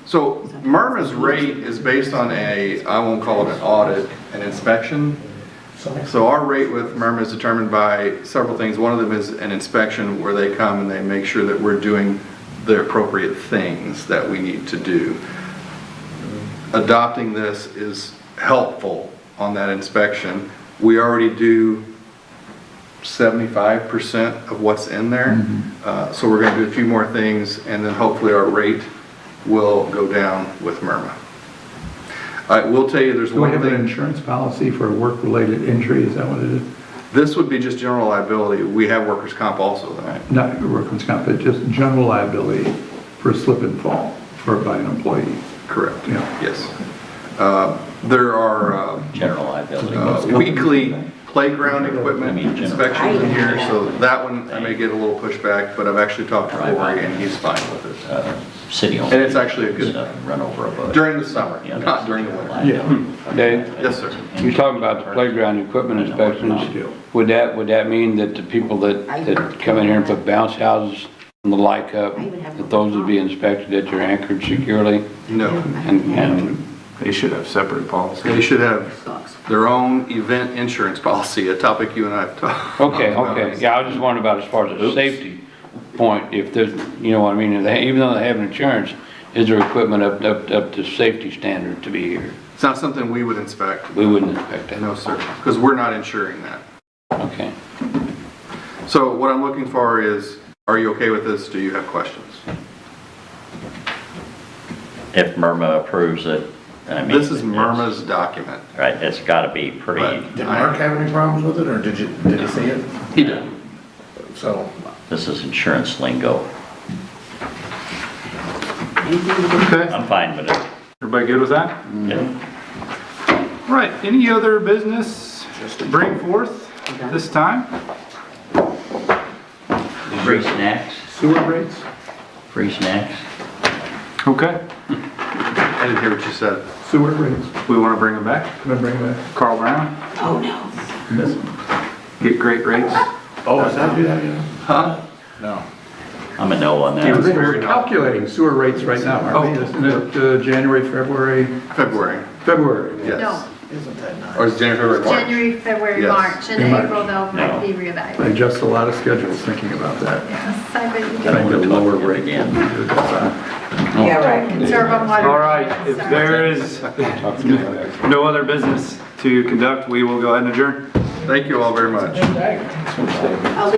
So Myrma's rate is based on I won't call it an audit, an inspection. So our rate with Myrma is determined by several things. One of them is an inspection where they come and they make sure that we're doing the appropriate things that we need to do. Adopting this is helpful on that inspection. We already do 75% of what's in there. So we're going to do a few more things, and then hopefully our rate will go down with Myrma. I will tell you there's Do we one have an thing. insurance policy for a work-related injury? Is that what it is? This would be just general liability. We have workers' comp also, though. Not workman's comp, but just general liability for slip and fall by an employee. Correct. Yeah. Yes. There are General liability. weekly playground equipment inspections in here, so that one I may get a little pushback, but I've actually talked to Corey and he's fine with it. City. And it's actually a good, Run over a bush. during the summer, not during the winter. Dave, Yes, sir. you're talking about the playground equipment inspections. Would that mean that the people that come in here and put bounce houses and the like up, that those would be inspected at your anchored securely? No. And They should have separate policies. They should have their own event insurance policy, a topic you and I have talked about. okay. Yeah, I was just wondering about as far as the safety point, if there's, you know what I mean, even though they have insurance, is their equipment up to safety standard to be here? It's not something we would inspect. We wouldn't inspect that. No, sir, because we're not insuring that. Okay. So what I'm looking for is, are you okay with this? Do you have questions? If Myrma approves it, I mean. This is Myrma's document. Right, it's gotta be pretty, But Did Mark have any problems with it, or did he see it? He did. So, this is insurance lingo. Okay, I'm fine with it. everybody good with that? Yeah. Right, any other business to bring forth this time? Free snacks, Sewer rates? free snacks. Okay, I didn't hear what you said. Sewer rates. we want to bring them back. Can I bring that? Carl Brown, Oh, no. get great rates. oh, is that who that is? Huh? No. I'm a no on I that. think we're calculating sewer rates right now, aren't we? Isn't it January, February? February, February. yes. No, Isn't that nice? Or is January, March? January, February, Yes. March, and In March. April they'll might be I reevaluated. adjust a lot of schedules thinking about that. Yes, I bet you Trying can to lower rate. Again. Yeah, right. conserve on water. All right, if there is no other business to conduct, we will go ahead and adjourn. Thank you all very much.